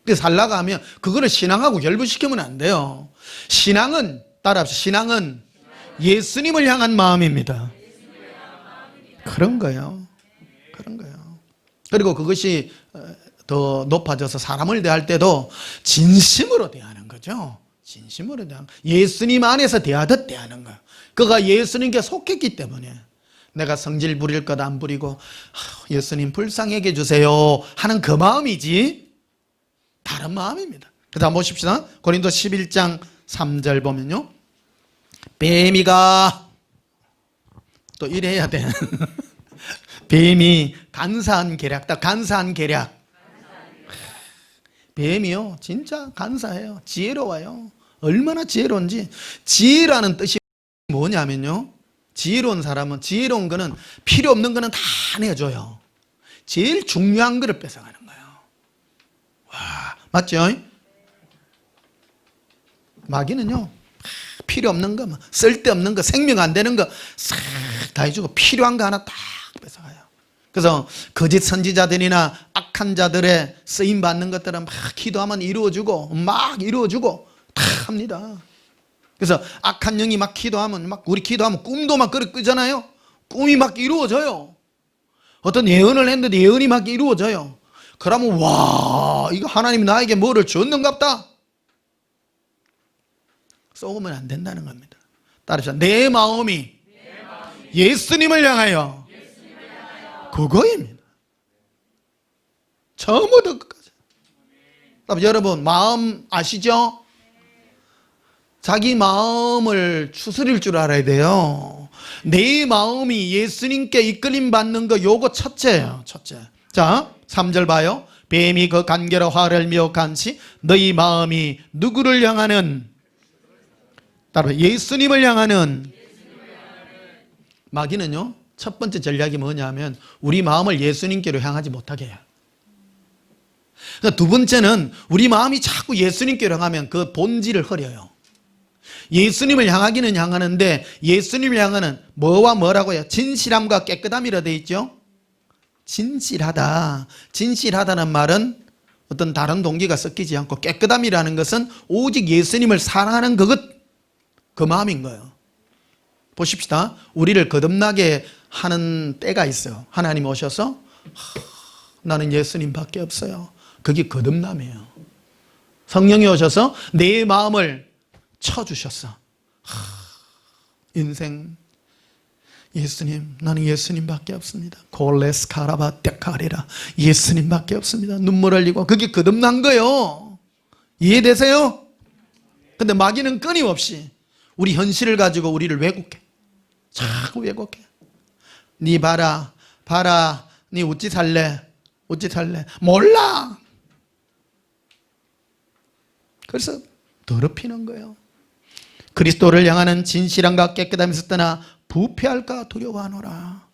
근데 살다가 하면 그거를 신앙하고 결부시키면 안 돼요. 신앙은 따라합시다. 신앙은 예수님을 향한 마음입니다. 그런 거예요. 그런 거예요. 그리고 그것이 더 높아져서 사람을 대할 때도 진심으로 대하는 거죠. 진심으로 대하는 거. 예수님 안에서 대하듯 대하는 거예요. 그가 예수님께 속했기 때문에 내가 성질 부릴 것 안 부리고 예수님 불쌍하게 해주세요 하는 그 마음이지 다른 마음입니다. 그 다음 보십시다. 고린도 11장 3절 보면요, 뱀이가 또 이래야 돼. 뱀이 간사한 계략, 딱 간사한 계략. 뱀이요 진짜 간사해요. 지혜로워요. 얼마나 지혜로운지. 지혜라는 뜻이 뭐냐면요, 지혜로운 사람은, 지혜로운 거는 필요 없는 거는 다 내줘요. 제일 중요한 거를 뺏어가는 거예요. 와, 맞죠? 마귀는요 필요 없는 거, 쓸데없는 거, 생명 안 되는 거 싹 다 해주고 필요한 거 하나 딱 뺏어가요. 그래서 거짓 선지자들이나 악한 자들의 쓰임 받는 것들은 막 기도하면 이루어주고 막 이루어주고 다 합니다. 그래서 악한 영이 막 기도하면, 막 우리 기도하면 꿈도 막 꾸잖아요. 꿈이 막 이루어져요. 어떤 예언을 했는데 예언이 막 이루어져요. 그러면 와, 이거 하나님이 나에게 뭐를 줬는갑다. 쏘으면 안 된다는 겁니다. 따라서 내 마음이 예수님을 향하여 그거입니다. 처음부터 끝까지. 여러분 마음 아시죠? 자기 마음을 추스릴 줄 알아야 돼요. 내 마음이 예수님께 이끌림 받는 거, 요거 첫째예요. 첫째. 자 3절 봐요. 뱀이 그 간결한 화를 미혹한시 너희 마음이 누구를 향하는, 따로 예수님을 향하는. 마귀는요 첫 번째 전략이 뭐냐면 우리 마음을 예수님께로 향하지 못하게 해요. 그러니까 두 번째는 우리 마음이 자꾸 예수님께로 향하면 그 본질을 흐려요. 예수님을 향하기는 향하는데 예수님을 향하는 뭐와 뭐라고요? 진실함과 깨끗함이라 되어 있죠. 진실하다. 진실하다는 말은 어떤 다른 동기가 섞이지 않고, 깨끗함이라는 것은 오직 예수님을 사랑하는 그 마음인 거예요. 보십시다. 우리를 거듭나게 하는 때가 있어요. 하나님 오셔서 나는 예수님밖에 없어요. 그게 거듭남이에요. 성령이 오셔서 내 마음을 쳐주셨어. 인생 예수님, 나는 예수님밖에 없습니다. 골레스 카라바 데카리라, 예수님밖에 없습니다. 눈물 흘리고, 그게 거듭난 거예요. 이해되세요? 근데 마귀는 끊임없이 우리 현실을 가지고 우리를 왜곡해. 자꾸 왜곡해. 니 봐라, 니 어찌 살래? 몰라. 그래서 더럽히는 거예요. 그리스도를 향하는 진실함과 깨끗함이 있었더나 부패할까 두려워하노라.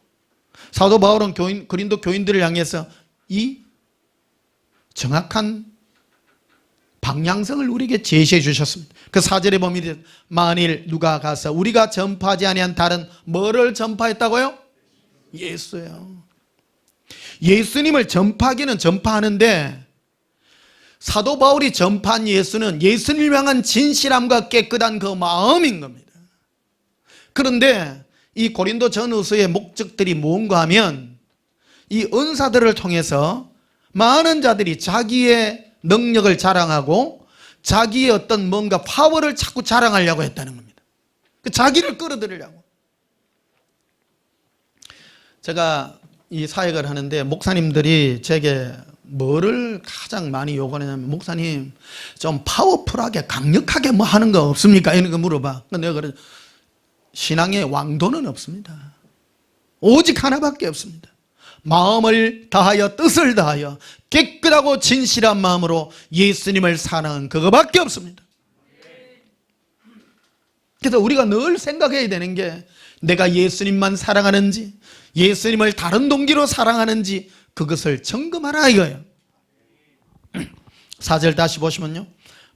사도 바울은 고린도 교인들을 향해서 이 정확한 방향성을 우리에게 제시해 주셨습니다. 그 4절에 보면 만일 누가 가서 우리가 전파하지 아니한 다른 뭐를 전파했다고요? 예수예요. 예수님을 전파하기는 전파하는데 사도 바울이 전파한 예수는 예수님을 향한 진실함과 깨끗한 그 마음인 겁니다. 그런데 이 고린도 전후서의 목적들이 뭔가 하면 이 은사들을 통해서 많은 자들이 자기의 능력을 자랑하고 자기의 어떤 뭔가 파워를 자꾸 자랑하려고 했다는 겁니다. 자기를 끌어들이려고. 제가 이 사역을 하는데 목사님들이 제게 뭐를 가장 많이 요구하냐면, 목사님 좀 파워풀하게 강력하게 뭐 하는 거 없습니까? 이런 거 물어봐. 근데 내가 그래, 신앙의 왕도는 없습니다. 오직 하나밖에 없습니다. 마음을 다하여 뜻을 다하여 깨끗하고 진실한 마음으로 예수님을 사랑하는 그거밖에 없습니다. 그래서 우리가 늘 생각해야 되는 게 내가 예수님만 사랑하는지 예수님을 다른 동기로 사랑하는지 그것을 점검하라 이거예요. 4절 다시 보시면요,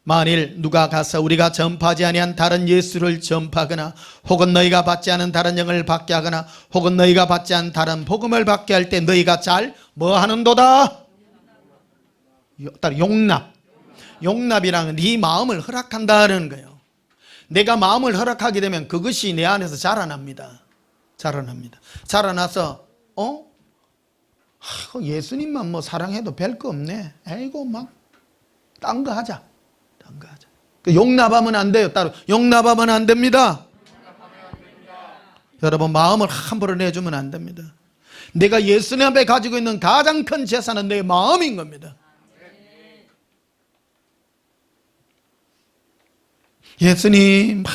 만일 누가 가서 우리가 전파하지 아니한 다른 예수를 전파하거나 혹은 너희가 받지 않은 다른 영을 받게 하거나 혹은 너희가 받지 않은 다른 복음을 받게 할 때 너희가 잘 뭐 하는도다? 용납이라는 네 마음을 허락한다는 거예요. 내가 마음을 허락하게 되면 그것이 내 안에서 자라납니다. 자라나서 예수님만 뭐 사랑해도 별 거 없네. 아이고 막 딴 거 하자. 용납하면 안 돼요. 따로 용납하면 안 됩니다. 여러분, 마음을 함부로 내주면 안 됩니다. 내가 예수님 앞에 가지고 있는 가장 큰 재산은 내 마음인 겁니다. 예수님 막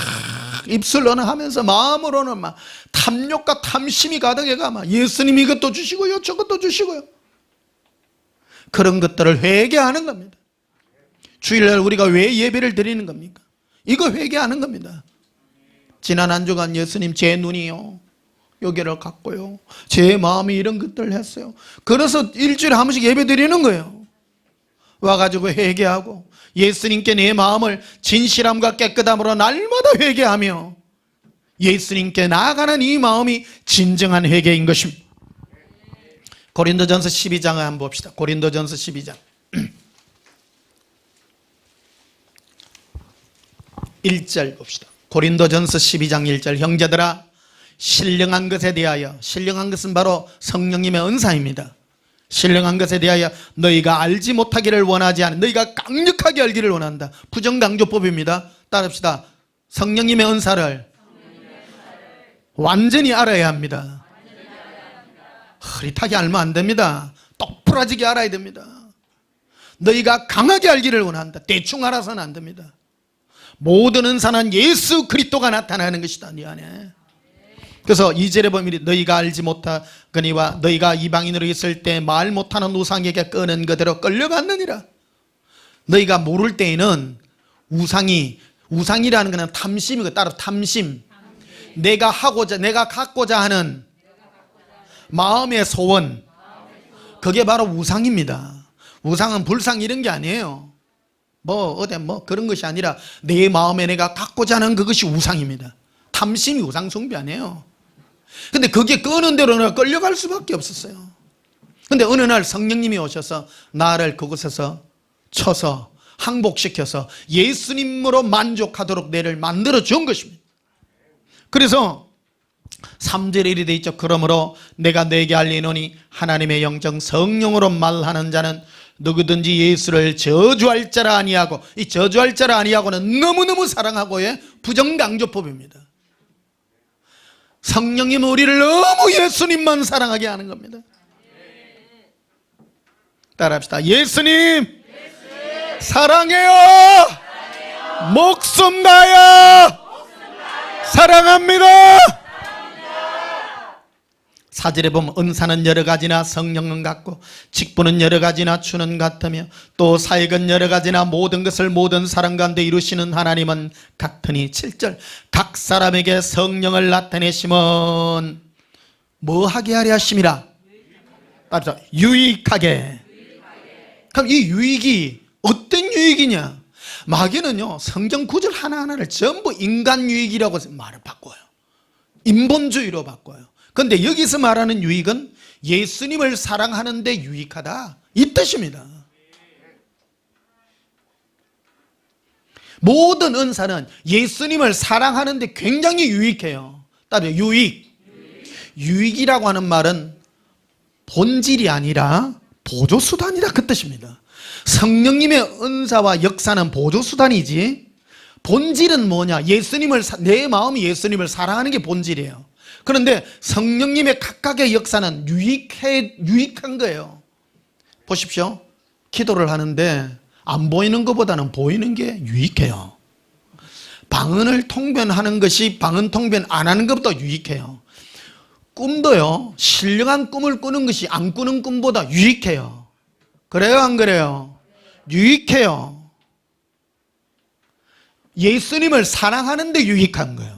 입술로는 하면서 마음으로는 막 탐욕과 탐심이 가득해가 막 예수님 이것도 주시고요, 저것도 주시고요. 그런 것들을 회개하는 겁니다. 주일날 우리가 왜 예배를 드리는 겁니까? 이거 회개하는 겁니다. 지난 한 주간 예수님 제 눈이요, 여기를 갖고요, 제 마음이 이런 것들을 했어요. 그래서 일주일에 한 번씩 예배 드리는 거예요. 와가지고 회개하고 예수님께 내 마음을 진실함과 깨끗함으로 날마다 회개하며 예수님께 나아가는 이 마음이 진정한 회개인 것입니다. 고린도전서 12장을 한번 봅시다. 고린도전서 12장 1절 봅시다. 고린도전서 12장 1절. 형제들아, 신령한 것에 대하여, 신령한 것은 바로 성령님의 은사입니다. 신령한 것에 대하여 너희가 알지 못하기를 원하지 않아. 너희가 강력하게 알기를 원한다. 부정강조법입니다. 따릅시다. 성령님의 은사를 완전히 알아야 합니다. 흐릿하게 알면 안 됩니다. 똑부러지게 알아야 됩니다. 너희가 강하게 알기를 원한다. 대충 알아서는 안 됩니다. 모든 은사는 예수 그리스도가 나타나는 것이다, 네 안에. 그래서 2절에 보면 너희가 알지 못하거니와 너희가 이방인으로 있을 때 말 못하는 우상에게 끄는 그대로 끌려갔느니라. 너희가 모를 때에는 우상이라는 것은 탐심이고, 따로 탐심, 내가 갖고자 하는 마음의 소원, 그게 바로 우상입니다. 우상은 불상 이런 게 아니에요. 그런 것이 아니라 내 마음에 내가 갖고자 하는 그것이 우상입니다. 탐심이 우상 숭배 아니에요. 근데 그게 끄는 대로 내가 끌려갈 수밖에 없었어요. 근데 어느 날 성령님이 오셔서 나를 그곳에서 쳐서 항복시켜서 예수님으로 만족하도록 내를 만들어 준 것입니다. 그래서 3절에 이리 되어 있죠. 그러므로 내가 너에게 알리노니 하나님의 영정 성령으로 말하는 자는 누구든지 예수를 저주할 자라 아니하고, 이 저주할 자라 아니하고는 너무너무 사랑하고의 부정강조법입니다. 성령님은 우리를 너무 예수님만 사랑하게 하는 겁니다. 따라합시다. 예수님 사랑해요. 목숨 다하여 사랑합니다. 4절에 보면 은사는 여러 가지나 성령은 같고 직분은 여러 가지나 주는 같으며 또 사역은 여러 가지나 모든 것을 모든 사람 가운데 이루시는 하나님은 같으니. 7절 각 사람에게 성령을 나타내심은 뭐 하게 하려 하심이라. 따라서 유익하게. 그럼 이 유익이 어떤 유익이냐? 마귀는요, 성경 구절 하나하나를 전부 인간 유익이라고 말을 바꿔요. 인본주의로 바꿔요. 그런데 여기서 말하는 유익은 예수님을 사랑하는 데 유익하다, 이 뜻입니다. 모든 은사는 예수님을 사랑하는 데 굉장히 유익해요. 따라서 유익이라고 하는 말은 본질이 아니라 보조수단이다, 그 뜻입니다. 성령님의 은사와 역사는 보조수단이지 본질은 뭐냐? 내 마음이 예수님을 사랑하는 게 본질이에요. 그런데 성령님의 각각의 역사는 유익한 거예요. 보십시오. 기도를 하는데 안 보이는 것보다는 보이는 게 유익해요. 방언을 통변하는 것이 방언 통변 안 하는 것보다 유익해요. 꿈도요, 신령한 꿈을 꾸는 것이 안 꾸는 꿈보다 유익해요. 그래요, 안 그래요? 유익해요. 예수님을 사랑하는 데 유익한 거예요.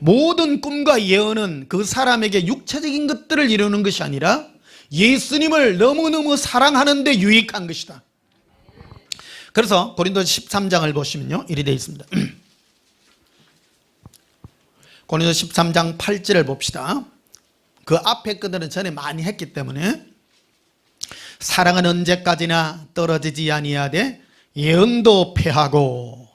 모든 꿈과 예언은 그 사람에게 육체적인 것들을 이루는 것이 아니라 예수님을 너무너무 사랑하는 데 유익한 것이다. 그래서 고린도서 13장을 보시면요, 이리 되어 있습니다. 고린도서 13장 8절을 봅시다. 그 앞에 것들은 전에 많이 했기 때문에 사랑은 언제까지나 떨어지지 아니하되 예언도 패하고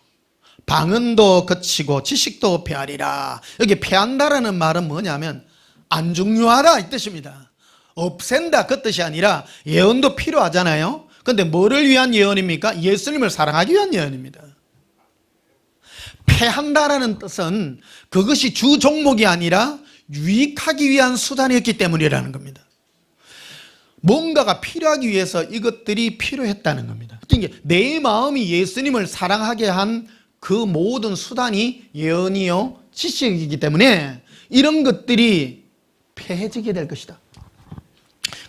방언도 그치고 지식도 패하리라. 여기 패한다라는 말은 뭐냐면 안 중요하다, 이 뜻입니다. 없앤다, 그 뜻이 아니라 예언도 필요하잖아요. 그런데 뭐를 위한 예언입니까? 예수님을 사랑하기 위한 예언입니다. 패한다라는 뜻은 그것이 주 종목이 아니라 유익하기 위한 수단이었기 때문이라는 겁니다. 뭔가가 필요하기 위해서 이것들이 필요했다는 겁니다. 그러니까 내 마음이 예수님을 사랑하게 한 그 모든 수단이 예언이요 지식이기 때문에 이런 것들이 폐해지게 될 것이다.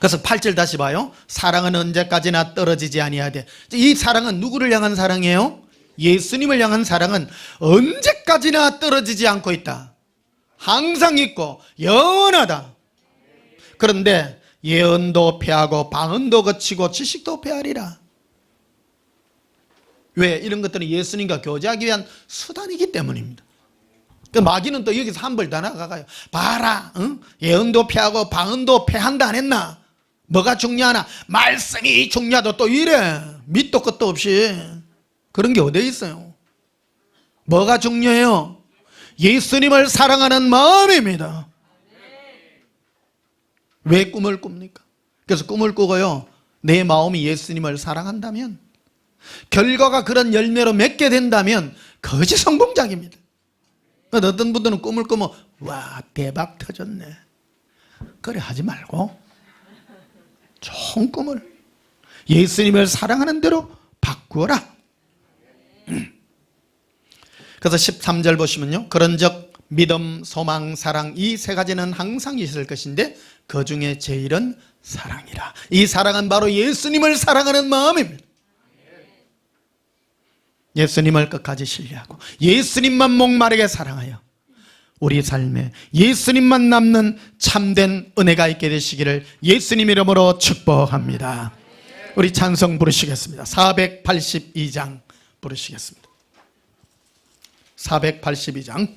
그래서 8절 다시 봐요. 사랑은 언제까지나 떨어지지 아니하되. 이 사랑은 누구를 향한 사랑이에요? 예수님을 향한 사랑은 언제까지나 떨어지지 않고 있다. 항상 있고 영원하다. 그런데 예언도 패하고 방언도 거치고 지식도 패하리라. 왜? 이런 것들은 예수님과 교제하기 위한 수단이기 때문입니다. 마귀는 또 여기서 한 벌 더 나가가요. 봐라, 응? 예언도 패하고 방언도 패한다 안 했나? 뭐가 중요하나? 말씀이 중요하다. 또 이래. 밑도 끝도 없이. 그런 게 어디에 있어요? 뭐가 중요해요? 예수님을 사랑하는 마음입니다. 왜 꿈을 꿉니까? 그래서 꿈을 꾸고요, 내 마음이 예수님을 사랑한다면, 결과가 그런 열매로 맺게 된다면 그것이 성공작입니다. 어떤 분들은 꿈을 꾸면 와 대박 터졌네, 그래 하지 말고 좋은 꿈을 예수님을 사랑하는 대로 바꾸어라. 그래서 13절 보시면요, 그런즉 믿음, 소망, 사랑 이 세 가지는 항상 있을 것인데 그 중에 제일은 사랑이라. 이 사랑은 바로 예수님을 사랑하는 마음입니다. 예수님을 끝까지 신뢰하고 예수님만 목마르게 사랑하여 우리 삶에 예수님만 남는 참된 은혜가 있게 되시기를 예수님 이름으로 축복합니다. 우리 찬송 부르시겠습니다. 482장 부르시겠습니다. 482장.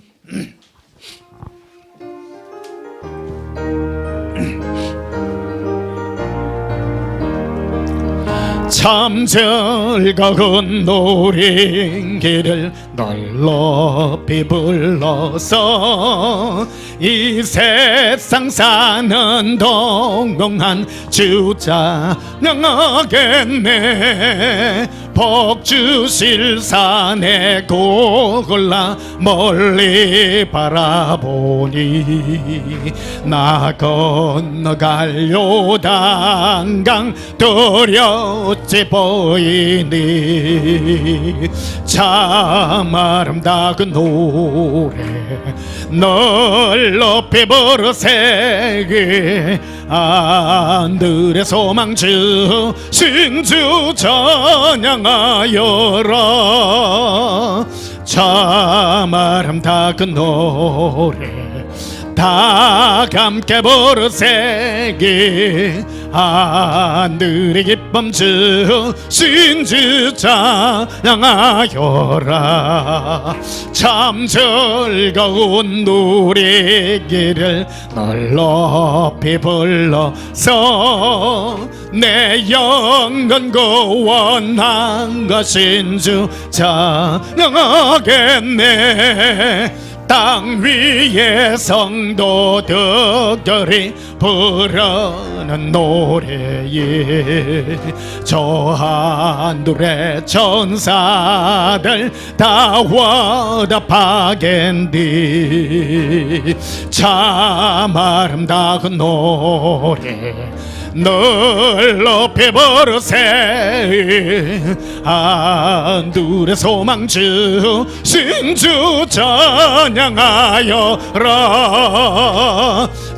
참 즐거운 노래길을 넓이 불러서 이 세상 사는 동안 주 찬양하겠네. 복 주실 산에 골라 멀리 바라보니 나 건너갈 요단강 두렵지 보이니 참 아름다운 노래 널 높이 부르세. 하늘의 소망주 신주 찬양하여라. 참 아름다운 노래 다 함께 부르세. 하늘의 기쁨 주 신주 찬양하여라. 참 즐거운 노래길을 널 높이 불러서 내 영혼 구원한 것인 주 찬양하겠네. 땅 위에 성도들이 부르는 노래에 저 하늘의 천사들 다 화답하겠니. 참 아름다운 노래 널 높이 부르세. 하늘의 소망주 신주 찬양하여라.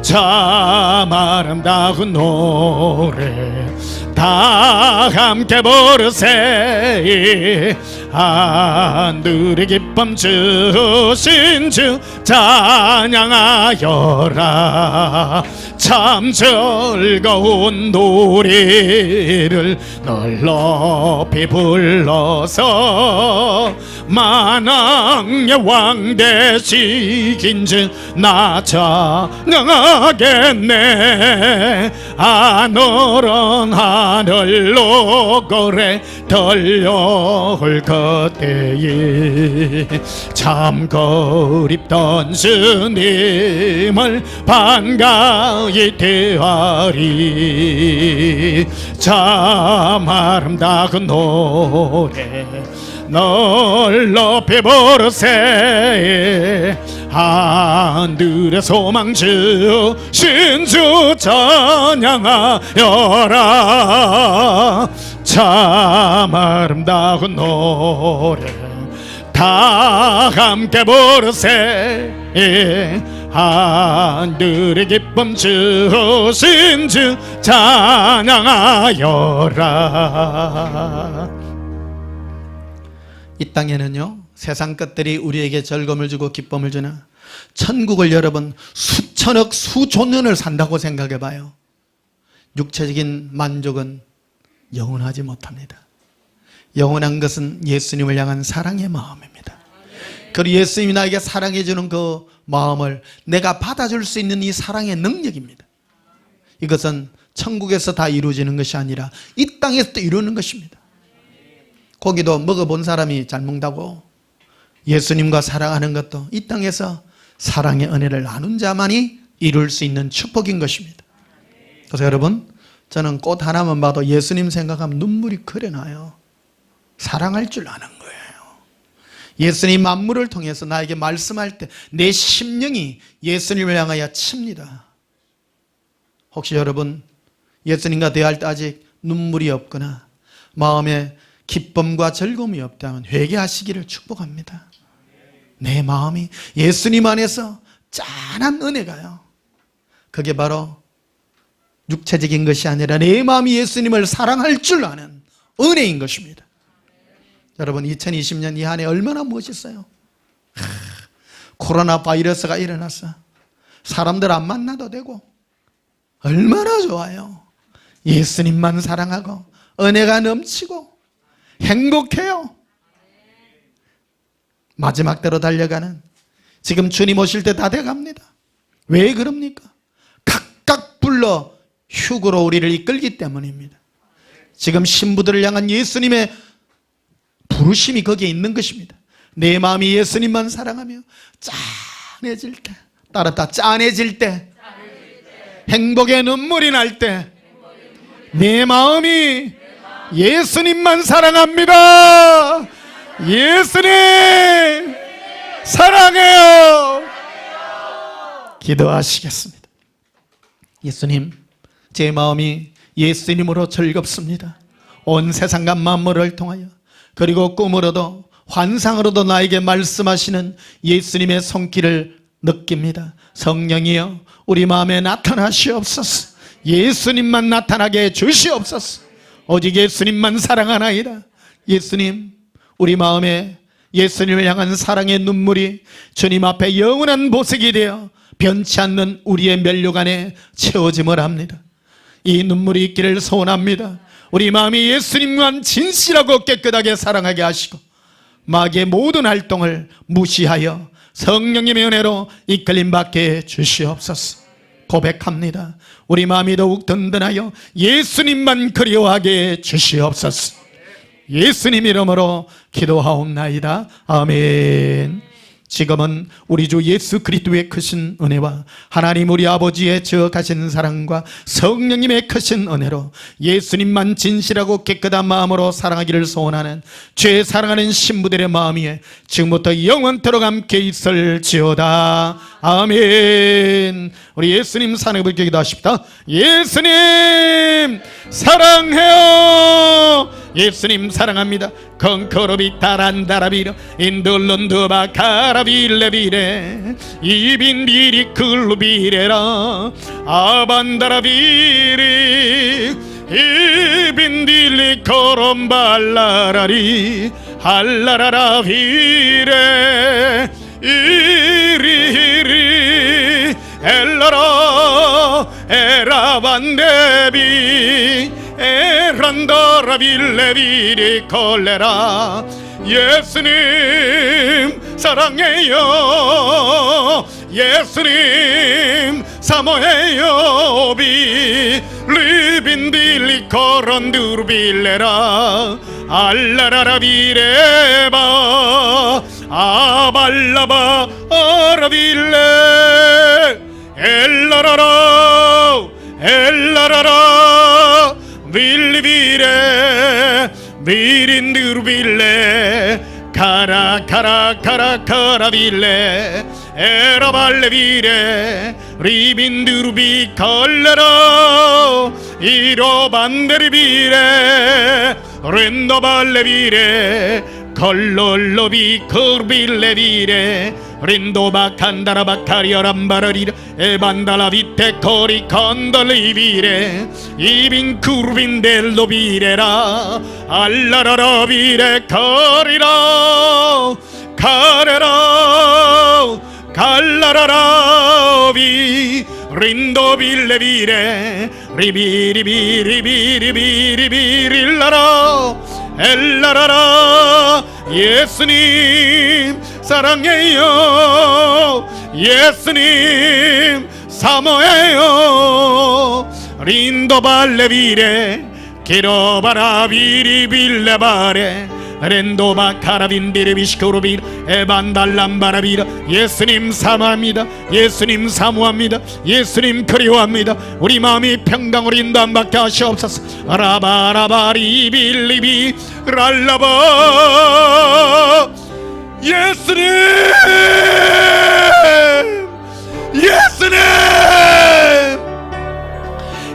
참 아름다운 노래 다 함께 부르세. 하늘의 기쁨 주신 주 찬양하여라. 참 즐거운 노래를 널 높이 불러서 만왕의 왕 되시긴 주 나 찬양하겠네. 하늘은 하늘로 고래 들려올 그때에 참 그립던 주님을 반가이 대하리. 참 아름다운 노래 널 높이 부르세. 하늘의 소망주 신주 찬양하여라. 참 아름다운 노래 다 함께 부르세. 하늘의 기쁨 주신 주 찬양하여라. 이 땅에는요, 세상 것들이 우리에게 즐거움을 주고 기쁨을 주나 천국을 여러분 수천억 수조 년을 산다고 생각해 봐요. 육체적인 만족은 영원하지 못합니다. 영원한 것은 예수님을 향한 사랑의 마음입니다. 그리고 예수님이 나에게 사랑해 주는 그 마음을 내가 받아줄 수 있는 이 사랑의 능력입니다. 이것은 천국에서 다 이루어지는 것이 아니라 이 땅에서도 이루는 것입니다. 고기도 먹어본 사람이 잘 먹는다고 예수님과 사랑하는 것도 이 땅에서 사랑의 은혜를 나눈 자만이 이룰 수 있는 축복인 것입니다. 그래서 여러분, 저는 꽃 하나만 봐도 예수님 생각하면 눈물이 그려나요. 사랑할 줄 아는 거예요. 예수님 만물을 통해서 나에게 말씀할 때 내 심령이 예수님을 향하여 칩니다. 혹시 여러분 예수님과 대화할 때 아직 눈물이 없거나 마음에 기쁨과 즐거움이 없다면 회개하시기를 축복합니다. 내 마음이 예수님 안에서 짠한 은혜가요, 그게 바로 육체적인 것이 아니라 내 마음이 예수님을 사랑할 줄 아는 은혜인 것입니다. 여러분 2020년 이 한 해 얼마나 멋있어요. 코로나 바이러스가 일어났어. 사람들 안 만나도 되고 얼마나 좋아요. 예수님만 사랑하고 은혜가 넘치고 행복해요. 마지막 대로 달려가는, 지금 주님 오실 때 다 돼갑니다. 왜 그럽니까? 각각 불러 휴거로 우리를 이끌기 때문입니다. 지금 신부들을 향한 예수님의 부르심이 거기에 있는 것입니다. 내 마음이 예수님만 사랑하며 짠해질 때, 따랐다, 짠해질 때, 행복의 눈물이 날 때 내 마음이 예수님만 사랑합니다. 예수님 사랑해요. 기도하시겠습니다. 예수님, 제 마음이 예수님으로 즐겁습니다. 온 세상과 만물을 통하여, 그리고 꿈으로도 환상으로도 나에게 말씀하시는 예수님의 손길을 느낍니다. 성령이여 우리 마음에 나타나시옵소서. 예수님만 나타나게 해 주시옵소서. 오직 예수님만 사랑하나이다. 예수님, 우리 마음에 예수님을 향한 사랑의 눈물이 주님 앞에 영원한 보석이 되어 변치 않는 우리의 면류 안에 채워짐을 합니다. 이 눈물이 있기를 소원합니다. 우리 마음이 예수님만 진실하고 깨끗하게 사랑하게 하시고 마귀의 모든 활동을 무시하여 성령님의 은혜로 이끌림 받게 주시옵소서. 고백합니다. 우리 마음이 더욱 든든하여 예수님만 그리워하게 주시옵소서. 예수님 이름으로 기도하옵나이다. 아멘. 지금은 우리 주 예수 그리스도의 크신 은혜와 하나님 우리 아버지의 저하신 사랑과 성령님의 크신 은혜로 예수님만 진실하고 깨끗한 마음으로 사랑하기를 소원하는 죄 사랑하는 신부들의 마음 위에 지금부터 영원토록 함께 있을지어다. 아멘. 우리 예수님 사랑을 기도하십시다. 예수님 사랑해요. 예수님 사랑합니다. 컨커로비 타란다라비로 인돌론드바 카라빌레비레 이빈비리 클루비레라 아반다라비리 이빈딜리 코롬발라라리 할라라라비레 이리리 엘라라 에라반데비 에란다라빌레비리 콜레라. 예수님 사랑해요. 예수님 사모해요. 비 리빈딜리 코런두르빌레라 알라라라비레바 아발라바 아라빌레 엘라라라 엘라라라 빌리비레 비린두르빌레 Cara, cara, cara, caraville, eraballe vire, ribindurubi collero, iro banderi vire, rendo balle vire, collollobi curbille vire, rendo bacandara baccaria rambararire, e bandala vitte cori condoli vire, ibin curvin dello virera, allarara vire coriro, carero, callararavi, rindo ville vire, ribi ribi ribi ribi ribi rillara, 엘라라라 예수님 사랑해요 예수님 사모해요 린도 발레비레 기로바라 비리빌레바레 렌도바 카라빈디르비시코르빌 에반달람바라비라 예수님 사모합니다 예수님 사모합니다 예수님 그리워합니다 우리 마음이 평강으로 인도함받게 하시옵소서 라바라바리빌리비 랄라바 예수님 예수님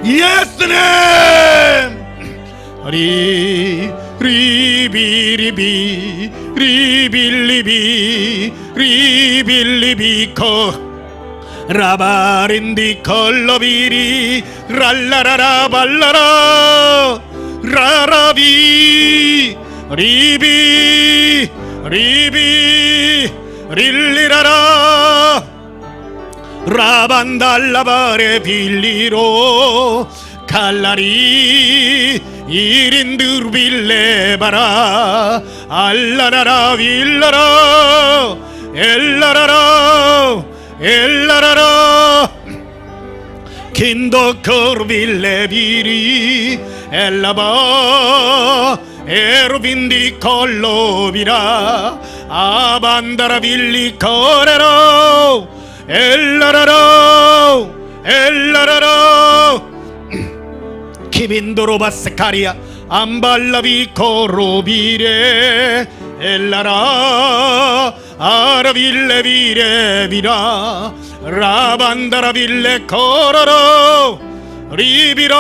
예수님 리비리비 리빌리비 리빌리비코 라바린디 컬러비리 랄라라라 발라라 라라비 리비 리비 릴리라라 라반달라바레 빌리로 칼라리 이린들 빌레바라 알라라라 빌라라 엘라라라 엘라라라 킨도 corville viri 엘라바 에르빈디 콜로비라 아반다라 빌리 코레로 엘라라라 엘라라라 키빈도로 바스카리아 암발라비 코로비레 엘라라 아라빌레 비레 비라 라반다라 빌레 코라로 리비로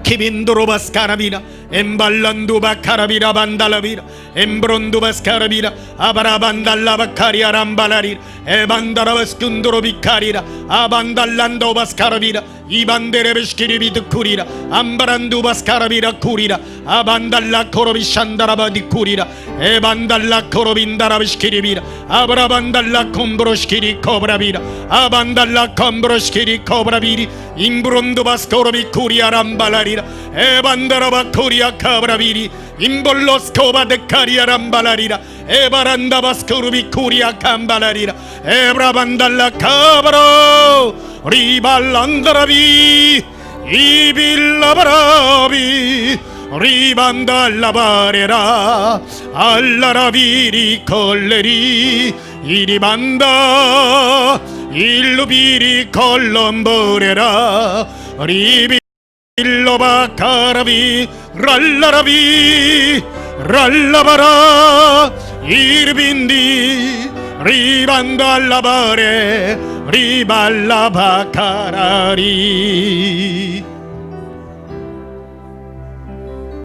키빈도로 바스카라비라 엠발란두바 카라비라 반달라비라 엠브론두바스 카라비라 아바라반달라바 카리아 람발라리라 에반다라바스 군도로 비카리라 아반달란도바스 카라비라 이반데레베시키리비드 쿠리라 암바란두바스 카라비라 쿠리라 아반달라 코로비 샨다라바디 쿠리라 에반달라 코로빈다라비시키리비라 아바라반달라 콤브로시키리 코브라비라 아반달라 콤브로시키리 코브라비리 임브론두바스 코로비 쿠리아 람발라리라 에반다라바 코리아 카브라비리 임볼로스코바 데카리아 람발라리라 에바란다바스코르비 쿠리아 캄발라리라 에브라반달라 카바로 리발란다라비 이빌라바라비 리반달라바레라 알라라비리 콜레리 이리반다 일루비리 콜롬보레라 리비 일로바카라비 랄라라비 랄라바라 이르빈디 리반달라바레 리발라바카라리